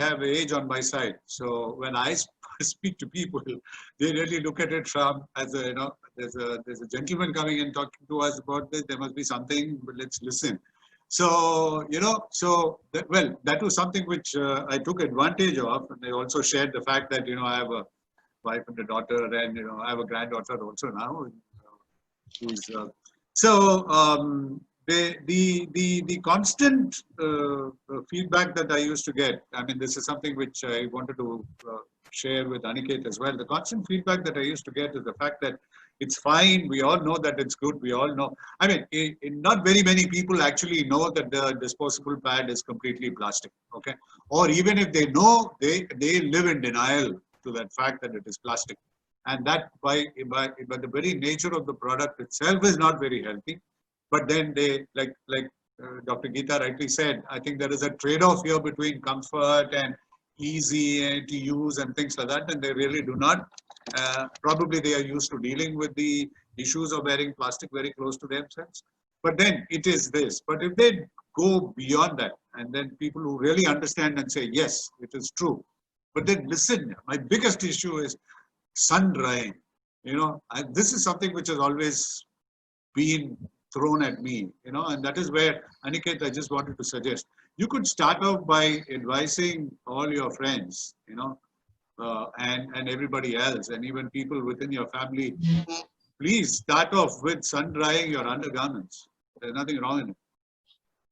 have age on my side. So when I speak to people, they really look at it from as a, there's a gentleman coming and talking to us about this. There must be something, but let's listen. So that was something which I took advantage of, and I also shared the fact that I have a wife and a daughter, and I have a granddaughter also now, who's the constant feedback that I used to get. I mean, this is something which I wanted to share with Aniket as well. The constant feedback that I used to get is the fact that it's fine. We all know that it's good. We all know. I mean, not very many people actually know that the disposable pad is completely plastic. Okay, or even if they know, they live in denial to that fact that it is plastic. And that by the very nature of the product itself is not very healthy. But then they, like Dr. Geeta rightly said, I think there is a trade-off here between comfort and easy to use and things like that, and they really do not. Probably they are used to dealing with the issues of wearing plastic very close to themselves. But then it is this. But if they go beyond that, and then people who really understand and say, yes, it is true. But then listen, my biggest issue is sun drying. This is something which has always been thrown at me, and that is where, Aniket, I just wanted to suggest, you could start off by advising all your friends, and everybody else, and even people within your family, please start off with sun drying your undergarments. There's nothing wrong in it.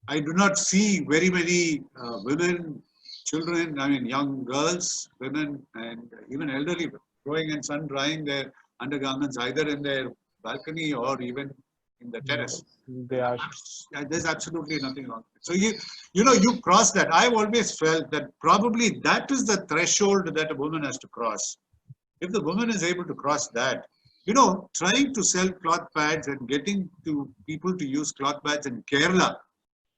I do not see very many women, children, I mean young girls, women, and even elderly going and sun drying their undergarments either in their balcony or even in the terrace. They are. There's absolutely nothing wrong. So you cross that. I've always felt that probably that is the threshold that a woman has to cross. If the woman is able to cross that, trying to sell cloth pads and getting to people to use cloth pads in Kerala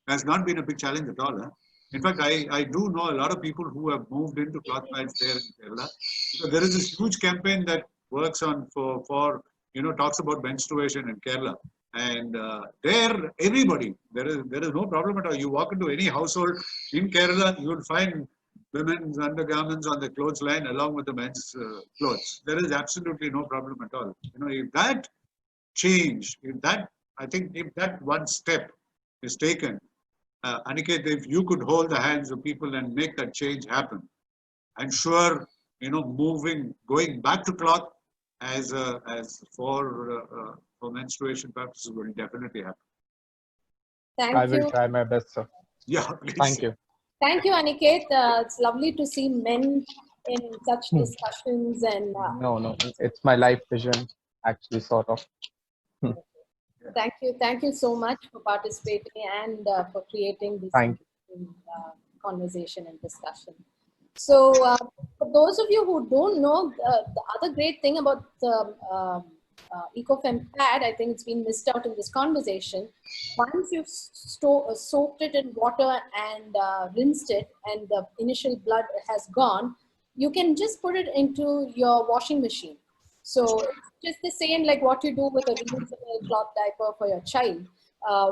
has not been a big challenge at all. Huh? In fact, I do know a lot of people who have moved into cloth pads there in Kerala. Because there is this huge campaign that works on for talks about menstruation in Kerala. And there, everybody, there is no problem at all. You walk into any household in Kerala, you will find women's undergarments on the clothesline along with the men's clothes. There is absolutely no problem at all. If that change, if that one step is taken, Aniket, if you could hold the hands of people and make that change happen, I'm sure, going back to cloth as for menstruation purposes will definitely happen. I will try my best, sir. Yeah, please. Thank you. Thank you, Aniket. It's lovely to see men in such discussions and. No, it's my life vision, actually, sort of. Thank you so much for participating and for creating this conversation and discussion. So, for those of you who don't know, the other great thing about the Eco Femme pad, I think it's been missed out in this conversation. Once you've soaked it in water and rinsed it, and the initial blood has gone, you can just put it into your washing machine. So it's just the same like what you do with a reusable cloth diaper for your child.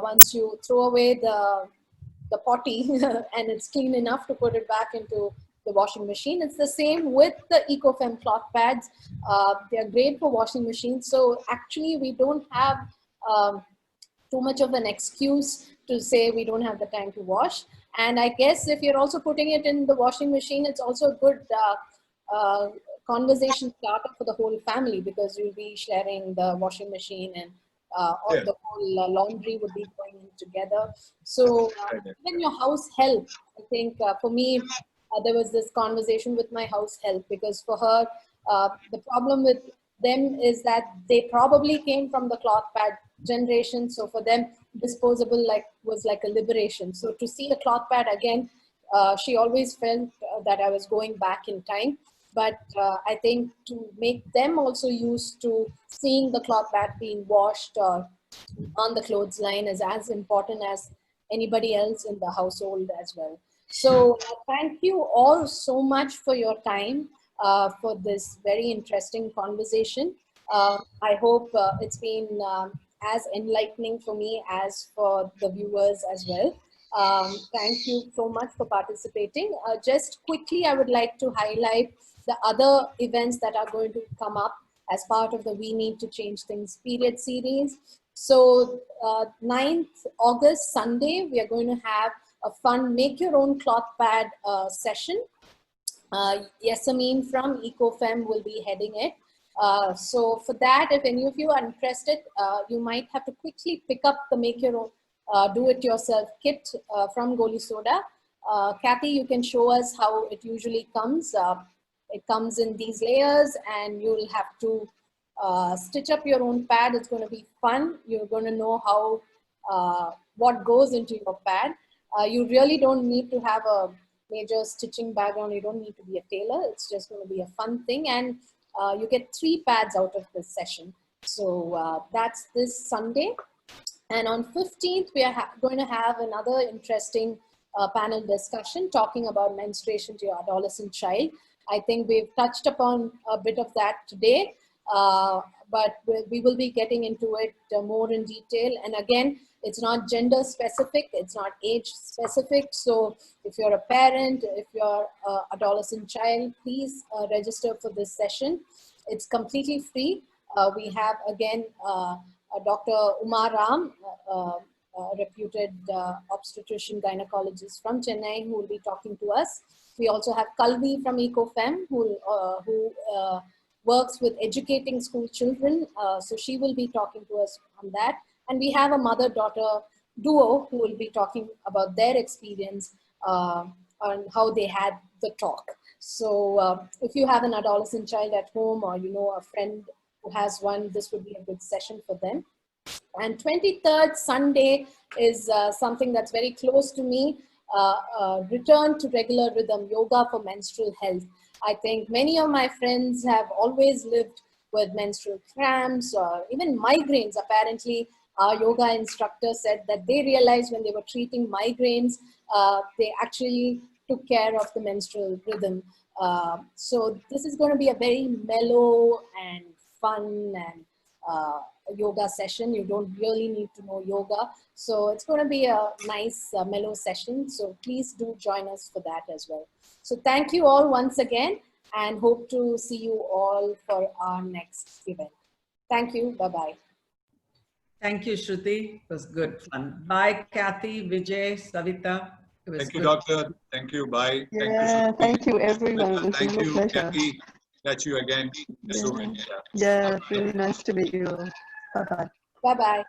Once you throw away the potty and it's clean enough to put it back into the washing machine. It's the same with the Eco Femme cloth pads. They're great for washing machines. So actually we don't have too much of an excuse to say we don't have the time to wash. And I guess if you're also putting it in the washing machine, it's also a good conversation starter for the whole family, because you'll be sharing the washing machine, and or Yeah. the whole laundry would be going in together. So even your house help, I think for me, there was this conversation with my house help, because for her, the problem with them is that they probably came from the cloth pad generation. So for them, disposable was like a liberation. So to see a cloth pad again, she always felt that I was going back in time. But I think to make them also used to seeing the cloth pad being washed on the clothesline is as important as anybody else in the household as well. So thank you all so much for your time, for this very interesting conversation. I hope it's been as enlightening for me as for the viewers as well. Thank you so much for participating. Just quickly, I would like to highlight the other events that are going to come up as part of the We Need to Change Things period series. So 9th August, Sunday, we are going to have a fun make your own cloth pad session. Yasameen from Eco Femme will be heading it. So for that, if any of you are interested, you might have to quickly pick up the make your own do-it-yourself kit from Goli Soda. Kathy, you can show us how it usually comes. It comes in these layers, and you'll have to stitch up your own pad. It's going to be fun. You're going to know how what goes into your pad. You really don't need to have a major stitching background. You don't need to be a tailor. It's just going to be a fun thing, and you get 3 pads out of this session. So that's this Sunday. And on 15th, we are going to have another interesting panel discussion talking about menstruation to your adolescent child. I think we've touched upon a bit of that today, but we will be getting into it more in detail. And again, it's not gender specific, it's not age specific. So if you're a parent, if you're an adolescent child, please register for this session. It's completely free. We have again Dr. Umar Ram, a reputed obstetrician gynecologist from Chennai, who will be talking to us. We also have Kalvi from Eco Femme, who works with educating school children. So she will be talking to us on that. And we have a mother-daughter duo who will be talking about their experience on how they had the talk. So if you have an adolescent child at home, or you know a friend who has one, this would be a good session for them. And 23rd Sunday is something that's very close to me. Return to regular rhythm, yoga for menstrual health. I think many of my friends have always lived with menstrual cramps or even migraines. Apparently, our yoga instructor said that they realized when they were treating migraines, they actually took care of the menstrual rhythm. So this is going to be a very mellow and fun and yoga session. You don't really need to know yoga. So it's going to be a nice mellow session. So please do join us for that as well. So thank you all once again, and hope to see you all for our next event. Thank you. Bye-bye. Thank you, Shruti. It was good fun. Bye, Kathy, Vijay, Savita. It was Thank you, good. doctor. Thank you. Bye. Yeah, thank you, everyone. It was Thank a real you, pleasure. Kathy. Catch you again soon. Yeah, really nice to meet you all. Bye-bye. Bye-bye.